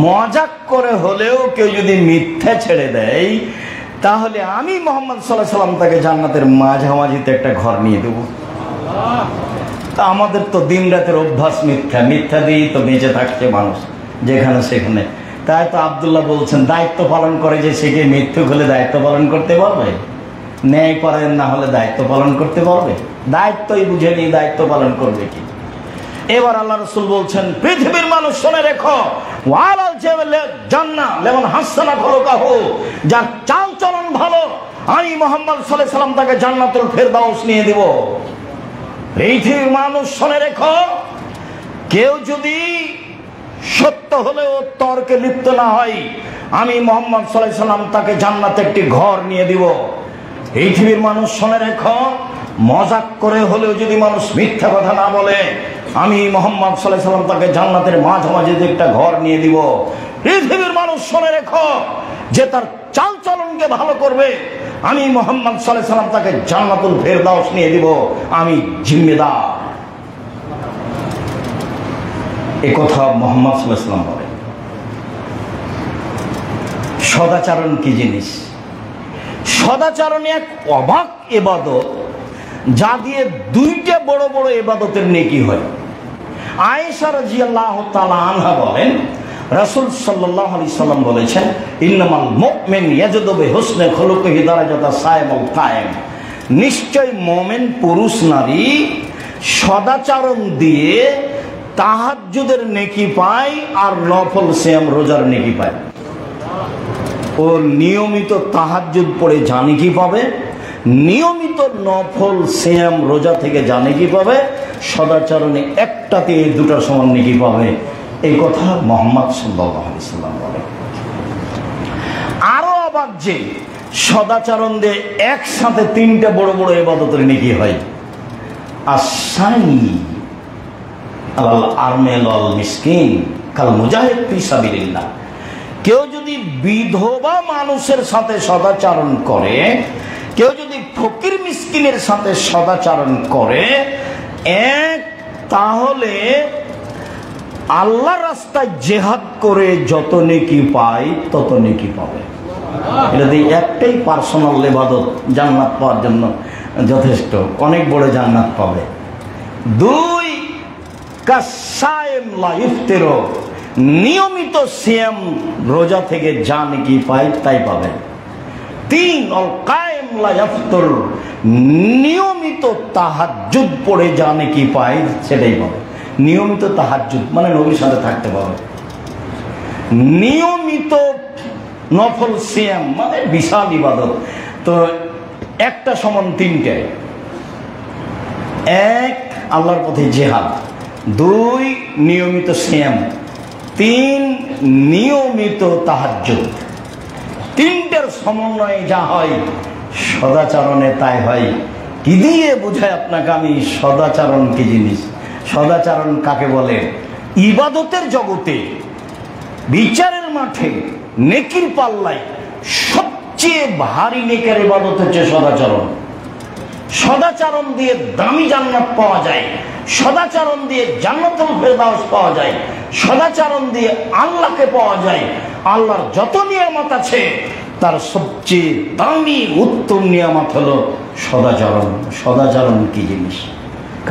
মজাক করে হলেও কেউ যদি মিথ্যা ছেড়ে দেয়, তাহলে আমি মুহাম্মদ সাল্লাল্লাহু আলাইহি সাল্লাম তাকে জান্নাতের মাঝামাঝিতে একটা ঘর নিয়ে দেব। তা আমাদের তো দিন রাতের অভ্যাস মিথ্যা, মিথ্যা দিয়েই তো বেঁচে থাকছে মানুষ যেখানে সেখানে। তাই তো আব্দুল্লাহ বলছেন, দায়িত্ব পালন করে যে সে কি মিথ্যুক হলে দায়িত্ব পালন করতে পারবে? ন্যায় পরায়ণ না হলে দায়িত্ব পালন করতে পারবে? দায়িত্বই বুঝে নিয়ে দায়িত্ব পালন করবে কি? এবার আল্লাহ রাসূল বলছেন, পৃথিবীর মানুষ শুনে রেখো, ওয়ালাল জান্নাহ লিমান হাসানা খুলুকাহু, যার চাল চলন ভালো, আমি মুহাম্মদ সাল্লাল্লাহু আলাইহি সাল্লাম তাকে জান্নাতুল ফেরদাউস নিয়ে দেব। পৃথিবীর মানুষ শুনে রেখো, কেউ যদি সত্য হলেও তর্কে লিপ্ত না হয়, আমি মুহাম্মদ সাল্লাল্লাহু আলাইহি সাল্লাম তাকে জান্নাতে একটি ঘর নিয়ে দিব। পৃথিবীর মানুষ শুনে রেখো, মজাক করে হলেও যদি মানুষ মিথ্যা কথা না বলে, আমি মুহাম্মদ সাল্লাল্লাহু আলাইহি সাল্লাম তাকে জান্নাতের মাঝামাঝিতে একটা ঘর নিয়ে দিব। পৃথিবীর মানুষ শুনে রেখো, যে তার চাল চলনকে ভালো করবে, আমি মুহাম্মদ সাল্লাল্লাহু আলাইহি সাল্লাম তাকে জান্নাতুল ফেরদাউস নিয়ে দিব, আমি জিম্মেদার। এই কথা মুহাম্মদ সাল্লাল্লাহু আলাইহি সাল্লাম বলেন। সদাচরণ কি জিনিস? সদাচরণ এক অবাক ইবাদত, যা দিয়ে দুইটা বড় বড় ইবাদতের নেকি হয়। আয়েশা রাদিয়াল্লাহু তাআলা আনহা বলেন, রাসূল সাল্লাল্লাহু আলাইহি সাল্লাম বলেছেন, ইন্নামাল মুমিন ইয়াজুদু বিহুসনি খুলুকিহি দারাজাতা সাইমুল কায়েম, নিশ্চয় মুমিন পুরুষ নারী সদাচরণ দিয়ে তাহাজ্জুদের নেকি পায় আর নফল সিয়াম রোজার নেকি পায়। ও নিয়মিত তাহাজ্জুদ পড়ে জানে কি পাবে, নিয়মিত নফল সিয়াম রোজা থেকে জানে কি পাবে, সদাচরণে একটাতে এই দুটার সমান নেকি পাবে। এই কথা মুহাম্মদ সাল্লাল্লাহু আলাইহি সাল্লাম বলে। আরো অবাক যে সদাচরণ দিয়ে একসাথে তিনটা বড় বড় ইবাদতের নেকি হয়। আসানি আল আরমেল আল মিসকিন কাল মুজাহিদ ফি সাবিলিল্লাহ, কেউ যদি বিধবা মানুষের সাথে সদাচরণ করে, কেউ যদি ফকির মিসকিনের সাথে সদাচরণ করে, তাহলে আল্লাহ রাস্তায় জেহাদ করে যত নেকি পায় তত নেকি পাবে। এটা দিয়ে একটাই পার্সোনাল ইবাদত জান্নাত পাওয়ার জন্য যথেষ্ট, অনেক বড় জান্নাত পাবে। 2 কাসায়েম লা ইফতিরু, নিয়মিত সিয়াম রোজা থেকে যা নেকি পায় তাই পাবে। 3 আল কায়েম লা ইফতির, নিয়মিত তাহাজ্জুদ পড়ে যা নেকি পায় সেটাই পাবে। নিয়মিত তাহাজ্জুদ মানে নবীর সাথে থাকতে পাবে। নিয়মিত নফল সিয়াম মানে বিশাল ইবাদত। তো একটা সমান 3টে। 1 আল্লাহর পথে জিহাদ, 2 নিয়মিত সিয়াম, 3 নিয়মিত তাহাজ্জুদ। 3টের সমন্বয়ে যা হয় সদাচরণে তাই হয়। কি দিয়ে বোঝায় আপনাকে আমি সদাচরণ কি জিনিস? সদাচরণ কাকে বলে? ইবাদতের জগতে, বিচারের মাঠে, নেকির পাল্লায় সবচেয়ে ভারী নেকের ইবাদত হচ্ছে সদাচরণ। সদাচরণ দিয়ে দামি জান্নাত পাওয়া যায়, সদাচরণ দিয়ে জান্নাতুল ফেরদাউস পাওয়া যায়, সদাচরণ দিয়ে আল্লাহকে পাওয়া যায়। আল্লাহর যত নিয়ামত আছে তার সবচেয়ে দামি উত্তম নিয়ামত হলো সদাচরণ। সদাচরণ কি জিনিস?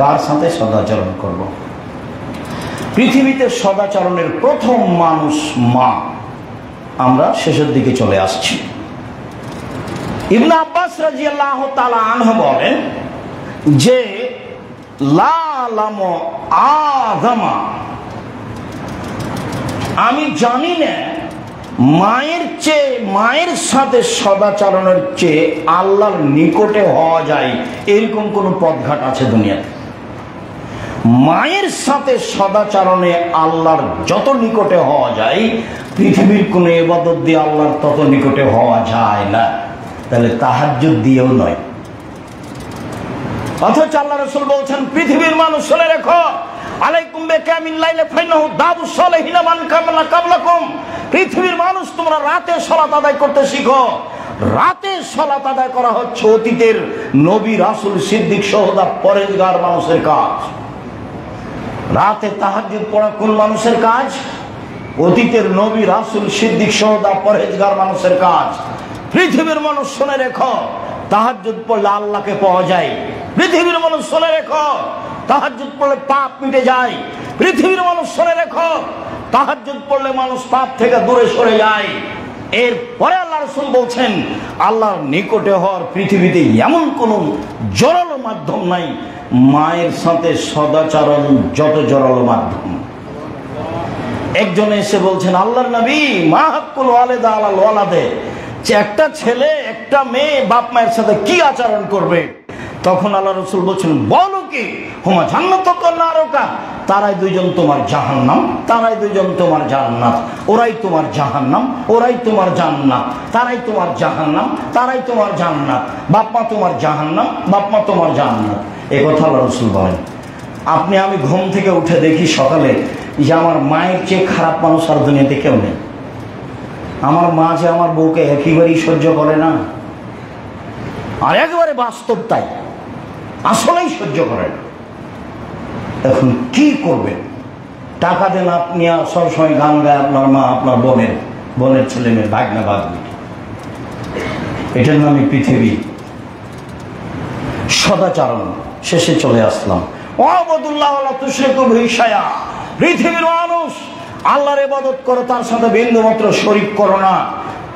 কার সাথে সদাচরণ করব? পৃথিবীতে সদাচরণের প্রথম মানুষ মা। আমরা শেষের দিকে চলে আসছি। ইবনে আব্বাস রাদিয়াল্লাহু তাআলা আনহু বলেন যে লা লামু আযামা, আমি জানি না মায়ের সাথে সদাচরণের চেয়ে আল্লাহর নিকটে হওয়া যায় এরকম কোন পথঘাট আছে দুনিয়াতে। মায়ের সাথে সদাচরণে আল্লাহর যত নিকটে হওয়া যায় পৃথিবীর কোন ইবাদত দিয়ে আল্লাহর তত নিকটে হওয়া যায় না। তাহলে তাহাজ্জুদ দিয়েও নয়। অথচ আল্লাহ রাসূল বলছেন পৃথিবীর মানুষ শুনে রেখো, আলাইকুম বিকিয়ামিল লাইলি ফাইন্নাহু দাবুস সালিহিনা মান কাবলা কাবলাকুম। পৃথিবীর মানুষ তোমরা রাতে সালাত আদায় করতে শিখো। রাতে সালাত আদায় করা হচ্ছে অতীতের নবী রাসূল সিদ্দিক শুহাদা পরেজগার মানুষের কাজ। রাতে তাহাজ্জুদ পড়া কোন মানুষের কাজ? অতীতের নবী রাসূল সিদ্দিক শুহাদা পরেজগার মানুষের কাজ। পৃথিবীর মানুষ শুনে রেখো, তাহাজ্জুদ পড়লে আল্লাহকে পাওয়া যায়। পৃথিবীর মানুষ শুনে রেখো, তাহাজ্জুদ পড়লে পাপ মিটে যায়। পৃথিবীর মানুষ শুনে রেখো, তাহাজ্জুদ পড়লে মানুষ পাপ থেকে দূরে সরে যায়। এরপরে আল্লাহ রাসূল বলছেন আল্লাহর নিকটে হওয়ার পৃথিবীতে এমন কোন জোরালো মাধ্যম নাই মায়ের সাথে সদাচরণ যত জোরালো মাধ্যম। একজন এসে বলছেন আল্লাহর নবী মা হাক্কুল ওয়ালিদা আলাল ওয়ালাদে, যে একটা ছেলে একটা মেয়ে বাপ মায়ের সাথে কি আচরণ করবে? তখন আল্লাহ রাসূল বলছেন বলো কি, হুমা জান্নাতুকা নারুকা, তারাই দুইজন তোমার জাহান্নাম, তারাই দুইজন তোমার জান্নাত। ওরাই তোমার জাহান্নাম, ওরাই তোমার জান্নাত। তারাই তোমার জাহান্নাম, তারাই তোমার জান্নাত। বাপ মা তোমার জাহান্নাম, বাপ মা তোমার জান্নাত। এই কথা আল্লাহ রাসূল বলেন। আপনি আমি ঘুম থেকে উঠে দেখি সকালে যে আমার মায়ের চেয়ে খারাপ মানুষ আর দুনিয়াতে কেউ নেই। আমার মা যে আমার বউকে একেবারেই সহ্য করে না, আর একেবারে বাস্তব তাই, আসলেই সহ্য করে না। এখন কি করবেন? টাকা দেন আপনি, সবসময় গান গায় আপনার মা আপনার বোনের ছেলে মেয়ে, ভাগনা ভাগ্নি। এটার নামই পৃথিবী। সদাচরণ শেষে চলে আসলাম। ওয়াবুদুল্লাহ ওয়ালা তুশরিকু বিহি শাইআ, পৃথিবীর মানুষ আল্লাহর ইবাদত করো, তার সাথে বিন্দুমাত্র শরীক করো না।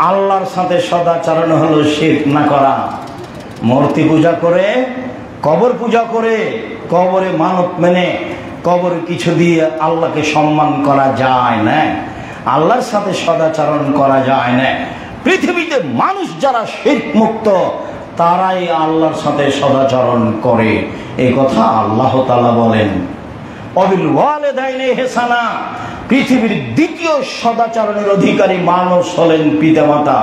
আল্লাহর সাথে সদাচরণ হলো শিরক না করা। মূর্তি পূজা করে, কবর পূজা করে, কবরে মানত মেনে কবরে কিছু দিয়ে আল্লাহকে সম্মান করা যায় না, আল্লাহর সাথে সদাচরণ করা যায় না। পৃথিবীতে মানুষ যারা শিরক মুক্ত তারাই আল্লাহর সাথে সদাচরণ করে, এই কথা আল্লাহ তাআলা বলেন। অবিল ওয়ালিদাইনি ইহসানা, পৃথিবীর দ্বিতীয় সদাচরণের অধিকারী মানুষ হলেন পিতামাতা।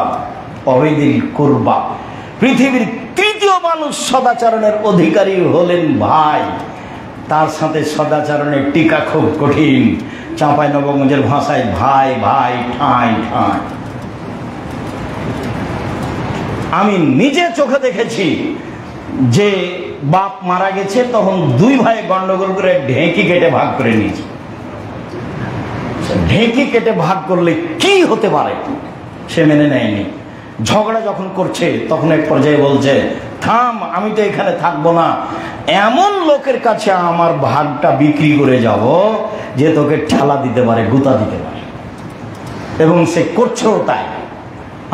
অবিদিল কুরবা, পৃথিবীর তৃতীয় মানুষ সদাচরণের অধিকারী হলেন ভাই। তার সাথে সদাচরণের টিকা খুব কঠিন, চাঁপাইনবাবগঞ্জের ভাষায় ভাই ভাই ঠাঁই ঠাঁই। আমি নিজে চোখে দেখেছি যে বাপ মারা গেছে, তখন দুই ভাই গন্ডগোল করে ঢেঁকি কেটে ভাগ করে নিয়েছে। ঢেঁকি কেটে ভাগ করলে কি হতে পারে সে মেনে নেয়নি। ঝগড়া যখন করছে তখন এক পর্যায়ে বলছে, থাম, আমি তো এখানে থাকবো না, এমন লোকের কাছে আমার ভাগটা বিক্রি করে যাব যে তোকে ঠেলা দিতে পারে, গুতা দিতে পারে। এবং সে করছেও তাই।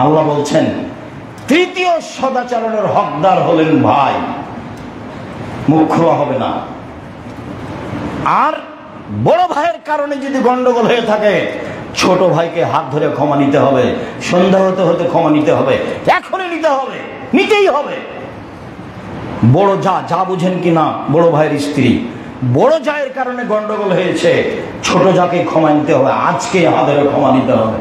আল্লাহ বলছেন তৃতীয় সদাচরণের হকদার হলেন ভাই, মুখ খোলা হবে না। আর বড় ভাইয়ের কারণে যদি গন্ডগোল হয়ে থাকে, ছোট ভাইকে হাত ধরে ক্ষমা নিতে হবে, সন্ধ্যা হতে হতে ক্ষমা নিতে হবে, এখনই নিতে হবে, নিতেই হবে। বড় যা বুঝেন কিনা, বড় ভাইয়ের স্ত্রী, বড় জায়ের কারণে গন্ডগোল হয়েছে, ছোট যাকে ক্ষমা নিতে হবে, আজকে হাত ধরে ক্ষমা নিতে হবে।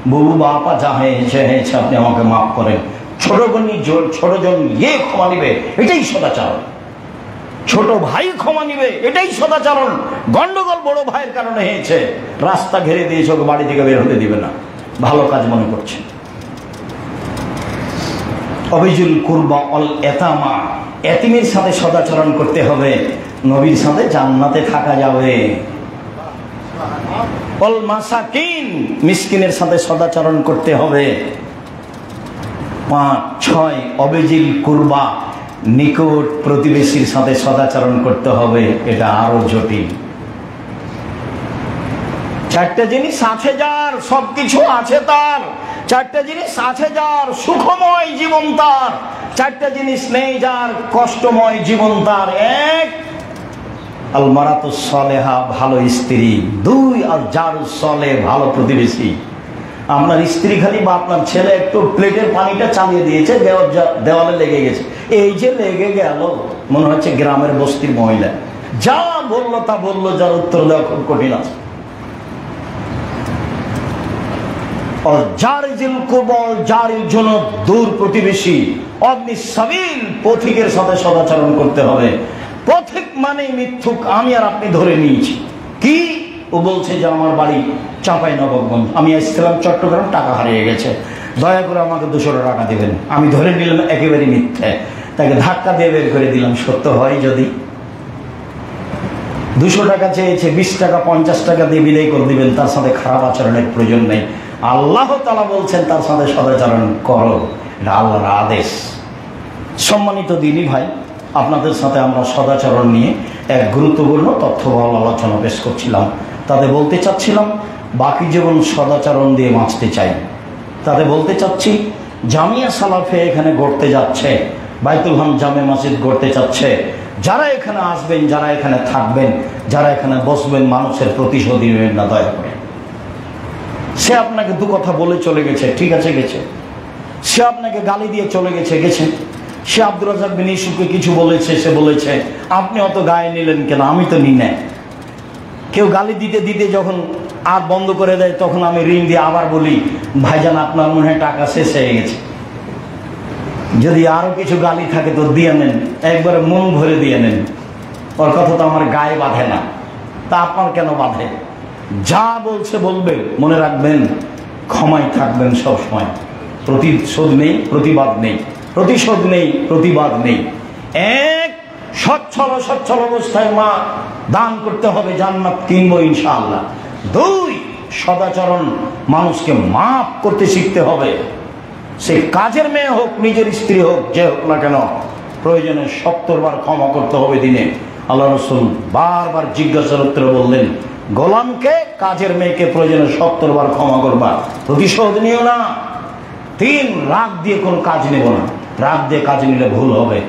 বুবু বাপা যা হয়েছে আপনি আমাকে মাফ করেন। ছোটজন ক্ষমা নিবে, এটাই সদাচরণ। ছোট ভাই ক্ষমা নিবে, এটাই সদাচরণ। গন্ডগোল বড় ভাইয়ের কারণে হয়েছে, রাস্তা ঘেরে দিয়েছে, ওকে বাড়ি থেকে বের হতে দিবে না, ভালো কাজ মনে করছে। অবিজুল কুরবা অল এতামা, এতিমের সাথে সদাচরণ করতে হবে, নবীর সাথে জান্নাতে থাকা যাবে। অল মাসাকিন, মিসকিনের সাথে সদাচরণ করতে হবে। 5, 6 অবিজিল কুরবা, নিকট প্রতিবেশীর সাথে সদাচরণ করতে হবে। এটা আরো জটিল। 4টে জিনিস আছে যার, সবকিছু আছে তার। 4টে জিনিস আছে যার, সুখময় জীবন তার। 4টে জিনিস নেই যার, কষ্টময় জীবন তার। 1 আল মারাতুস সালেহা, ভালো স্ত্রী। 2 আল জারুস সালেহ, ভালো প্রতিবেশী। আপনার স্ত্রী খালি বা আপনার ছেলে একটু প্লেটের পানিটা চালিয়ে দিয়েছে, দেওয়ালে লেগে গেছে, এই যে লেগে গেল, মনে হচ্ছে গ্রামের বস্তির মহিলা, যা বললো তা বললো, যার উত্তর দেওয়া খুব কঠিন আছে। জারির জন্য দূর প্রতিবেশী, অগ্নি সাবিল, পথিকের সাথে সদাচরণ করতে হবে। পথিক মানে মিথ্যুক, আমি আর আপনি ধরে নিয়েছি। কি ও বলছে যে আমার বাড়ি চাঁপাইনবাবগঞ্জ, আমি এসেছিলাম চট্টগ্রাম, টাকা হারিয়ে গেছে, দয়া করে আমাকে 200 টাকা দেবেন। আমি ধরে নিলাম একেবারে মিথ্যে, তাকে ধাক্কা দিয়ে বের করে দিলাম। সত্য হয় যদি 200 টাকা চেয়েছে, 20 টাকা 50 টাকা দিয়ে বিদায় করে দিবেন, তার সাথে খারাপ আচরণের প্রয়োজন নেই। আল্লাহ তাআলা বলছেন তার সাথে সদাচরণ করো, এটা আল্লাহর আদেশ। সম্মানিত দিনী ভাই, আপনাদের সাথে আমরা সদাচরণ নিয়ে এক গুরুত্বপূর্ণ তথ্যবহুল আলোচনা পেশ করছিলাম। তাতে বলতে চাচ্ছিলাম বাকি জীবন সদাচরণ দিয়ে বাঁচতে চাই। তাতে বলতে চাচ্ছি জামিয়া সালাফে এখানে গড়তে যাচ্ছে, বাইতুল হাম জামে মসজিদ গড়তে চাচ্ছে। যারা এখানে আসবেন, যারা এখানে থাকবেন, যারা এখানে বসবেন, মানুষের প্রতিশোধ নেবেন না দয়া করে। সে আপনাকে 2 কথা বলে চলে গেছে, ঠিক আছে গেছে। সে আপনাকে গালি দিয়ে চলে গেছে, গেছে। সে আব্দুর রাজ্জাক বিন ইউসুফকে কিছু বলেছে, সে বলেছে, আপনি অত গায়ে নিলেন কেন? আমি তো নি না। কেউ গালি দিতে দিতে যখন আর বন্ধ করে দেয়, তখন আমি ঋণ দিয়ে আবার বলি, ভাইজান আপনার মনে হয় টাকা শেষ হয়ে গেছে, যদি আরো কিছু গালি থাকে তো দিয়ে নেন, একবারে মন ভরে দিয়ে নেন। ওর কথা তো আমার গায়ে বাঁধে না, তা আপনার কেন বাঁধে? যা বলছে বলবে, মনে রাখবেন ক্ষমাই থাকবেন সবসময়। প্রতিশোধ নেই, প্রতিবাদ নেই, প্রতিশোধ নেই, প্রতিবাদ নেই। 1 সচ্ছল অবস্থায় মা দান করতে হবে, জান্নাত কিনবো ইনশাআল্লাহ। 2 সদাচরণ, মানুষকে মাফ করতে শিখতে হবে। সে কাজের মেয়ে হোক, নিজের স্ত্রী হোক, যে হোক না কেন, প্রয়োজনে 70 বার ক্ষমা করতে হবে দিনে। আল্লাহ রাসূল বারবার জিজ্ঞাসার উত্তরে বললেন, গোলামকে, কাজের মেয়েকে প্রয়োজনে 70 বার ক্ষমা করবা, প্রতিশোধ নিও না। 3 রাগ দিয়ে কোনো কাজ নেব না, রাগ দিয়ে কাজ নিলে ভুল হবে।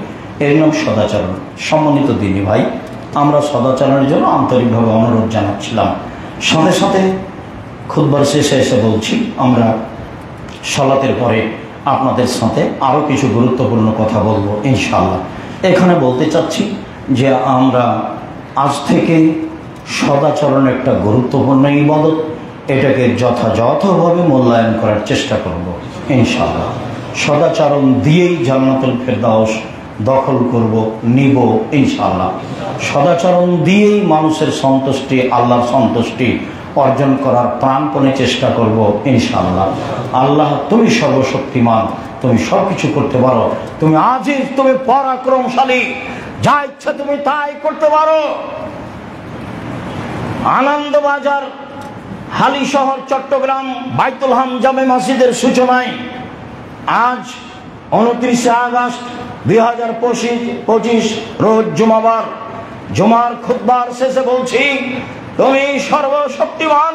এর নাম সদাচরণ। সম্মানিত দিনী ভাই, আমরা সদাচরণের জন্য আন্তরিকভাবে অনুরোধ জানাচ্ছিলাম। সাথে সাথে খুতবার শেষে এসে বলছি, আমরা সালাতের পরে আপনাদের সাথে আরও কিছু গুরুত্বপূর্ণ কথা বলবো ইনশাআল্লাহ। এখানে বলতে চাচ্ছি যে আমরা আজ থেকে সদাচরণ একটা গুরুত্বপূর্ণ ইবাদত, এটাকে যথাযথভাবে মূল্যায়ন করার চেষ্টা করব ইনশাআল্লাহ। সদাচরণ দিয়েই জান্নাতুল ফেরদাউস দখল করব, নিব ইনশাআল্লাহ। সদাচরণ দিয়েই মানুষের সন্তুষ্টি, আল্লাহর সন্তুষ্টি অর্জন করার প্রাণপণে চেষ্টা করব ইনশাআল্লাহ। আল্লাহ তুমি সর্বশক্তিমান, তুমি সব কিছু করতে পারো, তুমি আজিজ, তুমি পরাক্রমশালী, যা ইচ্ছা তুমি তাই করতে পারো। আনন্দবাজার হালিশহর চট্টগ্রাম বাইতুল হাম জামে মসজিদের সূচনায় আজ 29 আগস্ট 2025 রোজ জুমাবার, জুমার খুতবার শেষে বলছি, তুমি সর্বশক্তিমান,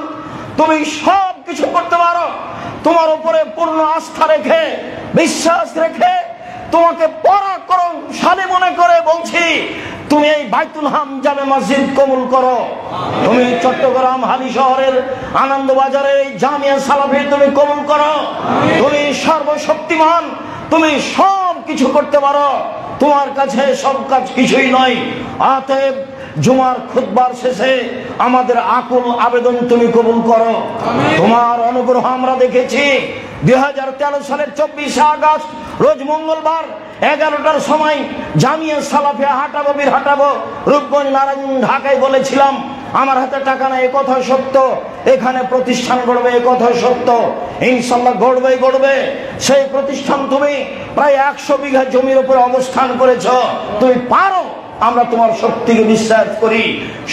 তুমি সব কিছু করতে পারো। তোমার উপরে পূর্ণ আস্থা রেখে, বিশ্বাস রেখে, তোমাকে পরাক্রমশালী মনে করে বলছি, তুমি এই বাইতুল হাম জামে মসজিদ কবুল করো। তুমি চট্টগ্রাম হালিশহরের আনন্দবাজারের এই জামিয়া সালাফি তুমি কবুল করো। তুমি সর্বশক্তিমান, তুমি সব কিছু করতে পারো, তোমার কাছে সব কাজ কিছুই নয়। অতএব জুমার খুতবার শেষে আমাদের আকুল আবেদন তুমি কবুল করো। তোমার অনুগ্রহ আমরা দেখেছি। 2013 সালের 24 আগস্ট রোজ মঙ্গলবার 11টার সময় জামিয়া সালাফিয়া হাটাবো রূপগঞ্জ নারায়ণ ঢাকায় বলেছিলাম, আমার হাতে টাকা নাই, কথা সত্য, এখানে প্রতিষ্ঠান গড়বে, কথা সত্য, ইনশাআল্লাহ গড়বে। সেই প্রতিষ্ঠান তুমি প্রায় 100 বিঘা জমির উপর অবস্থান করেছ, তুমি পারো, আমরা তোমার শক্তিকে বিশ্বাস করি।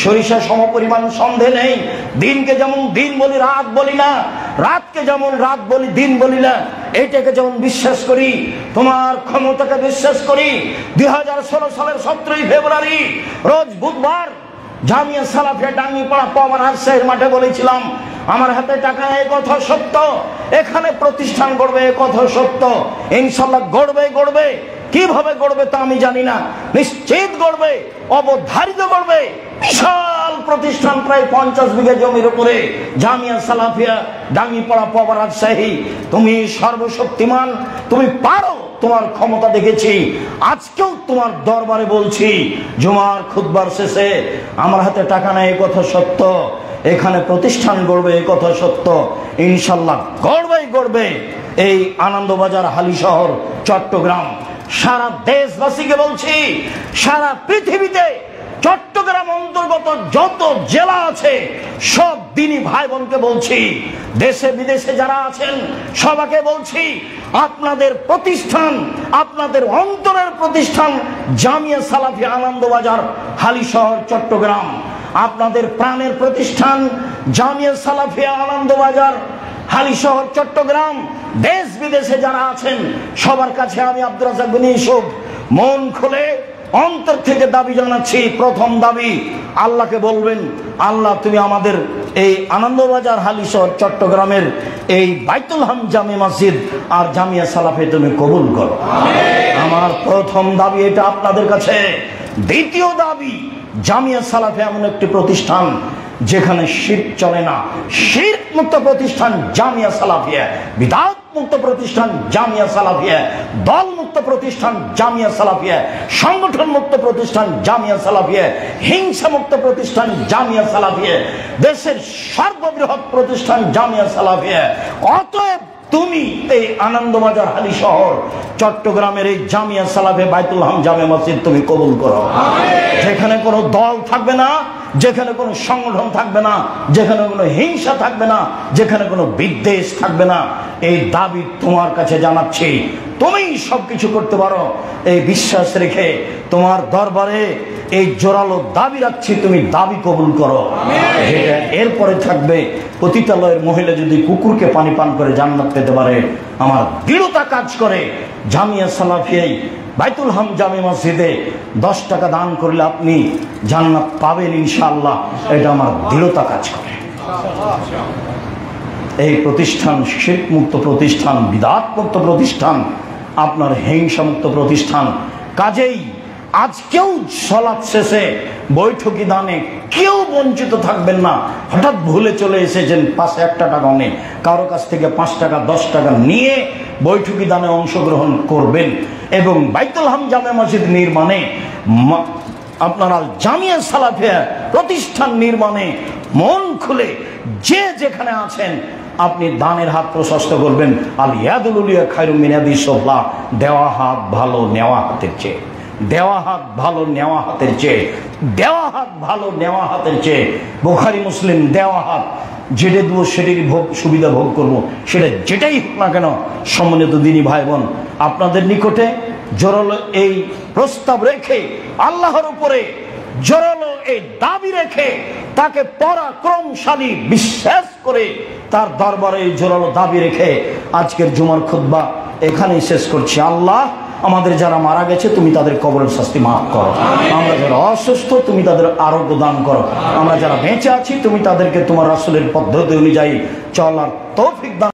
সরিষা সমপরিমাণ সন্দেহ নেই। দিনকে যেমন দিন বলি, রাত বলি না, রাতকে যেমন রাত বলি, দিন বলি না, এটাকে যেমন বিশ্বাস করি, তোমার ক্ষমতাকে বিশ্বাস করি। 2016 সালের 17 ফেব্রুয়ারি রোজ বুধবার জামিয়া সালাফিয়া ডাঙ্গিপাড়া পাওয়ার রাজশাহীর মাঠে বলেছিলাম, আমার হাতে টাকা নেই, কথা সত্য, এখানে প্রতিষ্ঠান গড়বে, কথা সত্য, ইনশাআল্লাহ গড়বে। কিভাবে গড়বে তা আমি জানি না, নিশ্চিত গড়বে, অবধারিত গড়বে। বিশাল প্রতিষ্ঠান, প্রায় 50 বিঘা জমির উপরে জামিয়া সালাফিয়া ডাঙ্গিপাড়া পাওয়ার রাজশাহী। তুমি সর্বশক্তিমান, তুমি পারো, তোমার ক্ষমতা দেখেছি। আজকেও তোমার দরবারে বলছি, জুমার খুতবার শেষে আমার হাতে টাকা নেই, কথা সত্য, এখানে প্রতিষ্ঠান গড়বে, কথা সত্য, ইনশাআল্লাহ গড়বে। এই আনন্দবাজার হালিশহর চট্টগ্রাম, সারা দেশবাসীকে বলছি, সারা পৃথিবীতে চট্টগ্রাম অন্তর্গত যত জেলা আছে সব দিনী ভাই বোনকে বলছি, দেশে বিদেশে যারা আছেন সবাইকে বলছি, আপনাদের প্রতিষ্ঠান, আপনাদের অন্তরের প্রতিষ্ঠান জামিয়া সালাফিয়া আনন্দবাজার হালিশহর চট্টগ্রাম, আপনাদের প্রাণের প্রতিষ্ঠান জামিয়া সালাফিয়া আনন্দবাজার হালিশহর চট্টগ্রাম। দেশ বিদেশে যারা আছেন সবার কাছে আমি আব্দুর রাজ্জাক বিন ইউসুফ মন খুলে অন্তর থেকে দাবি জানাচ্ছি। প্রথম দাবি, আল্লাহকে বলবেন, আল্লাহ তুমি আমাদের এই আনন্দবাজার হালিশহর চট্টগ্রামের এই বাইতুল হাম জামে মসজিদ আর জামিয়া সালাফে তুমি কবুল করো। আমার প্রথম দাবি এটা আপনাদের কাছে। দ্বিতীয় দাবি, জামিয়া সালাফে এমন একটি প্রতিষ্ঠান যেখানে শিরক চলে না, শিরক মুক্ত প্রতিষ্ঠান জামিয়া সালাফিয়া, বিদআত মুক্ত প্রতিষ্ঠান জামিয়া সালাফিয়া, দল মুক্ত প্রতিষ্ঠান জামিয়া সালাফিয়া, সংগঠন মুক্ত প্রতিষ্ঠান জামিয়া সালাফিয়া, হিংসা মুক্ত প্রতিষ্ঠান জামিয়া সালাফিয়া, দেশের সর্ববৃহৎ প্রতিষ্ঠান জামিয়া সালাফিয়া। অতএব তুমি এই আনন্দবাজার হালিশহর চট্টগ্রামের এই জামিয়া সালাফে বাইতুল হাম জামে মসজিদ তুমি কবুল করো। যেখানে কোনো দল থাকবে না, যেখানে কোনো সংগঠন থাকবে না, যেখানে কোনো হিংসা থাকবে না, যেখানে কোনো বিদ্বেষ থাকবে না, এই দাবি তোমার কাছে জানাচ্ছি। তুমি সবকিছু করতে পারো, এই বিশ্বাস রেখে তোমার দরবারে এই জোরালো দাবি রাখছি, তুমি দাবি কবুল করো। এরপরে থাকবে, পতিতালয়ের মহিলা যদি কুকুরকে পানি পান করে জান্নাত পেতে পারে, আমার দৃঢ়তা কাজ করে জামিয়া সালাফিয়াই বাইতুল হাম জামে মসজিদে 10 টাকা দান করলে আপনি জান্নাত পাবেন ইনশাআল্লাহ, এটা আমার দৃঢ়তা কাজ করে। এই প্রতিষ্ঠান শিরক মুক্ত প্রতিষ্ঠান, বিদআত মুক্ত প্রতিষ্ঠান, আপনার হিংসা মুক্ত প্রতিষ্ঠান। কাজেই আজকেও সালাত শেষে বৈঠকি দানে কেউ বঞ্চিত থাকবেন না। হঠাৎ ভুলে চলে এসেছেন, পাশে 1 টাকা নেই, কারো কাছ থেকে 5 টাকা 10 টাকা নিয়ে বৈঠকি দানে অংশগ্রহণ করবেন। এবং বাইতুল হাম জামে মসজিদ নির্মাণে, আপনারা জামিয়া সালাফিয়া প্রতিষ্ঠান নির্মাণে মন খুলে যে যেখানে আছেন আপনি দানের হাত প্রশস্ত করবেন। আল ইয়াদুল উলিয়া খায়রুম মিন ইয়াদিস সুফলা, দেওয়া হাত ভালো নেওয়া হাতের চেয়ে। দেওয়া হাত ভালো নেওয়া হাতের চেয়ে, দেওয়া হাত ভালো নেওয়া হাতের চেয়ে। বুখারী মুসলিম, দেওয়া হাত যেটা দেবো সেটারই সুবিধা ভোগ করব, সেটা যেটাই হোক না কেন। সম্মানিত দিনী ভাই বোন, আপনাদের নিকটে জোরালো এই প্রস্তাব রেখে, আল্লাহর উপরে জোরালো এই দাবি রেখে, তাকে পরাক্রমশালী বিশ্বাস করে, তার দরবারে জোরালো দাবি রেখে আজকের জুমার খুতবা এখানেই শেষ করছি। আল্লাহ, আমাদের যারা মারা গেছে তুমি তাদের কবরের শাস্তি মাফ করো। আমরা যারা অসুস্থ তুমি তাদের আরোগ্য দান করো। আমরা যারা বেঁচে আছি তুমি তাদেরকে তোমার রাসূলের পদ্ধতি অনুযায়ী চলার তৌফিক দান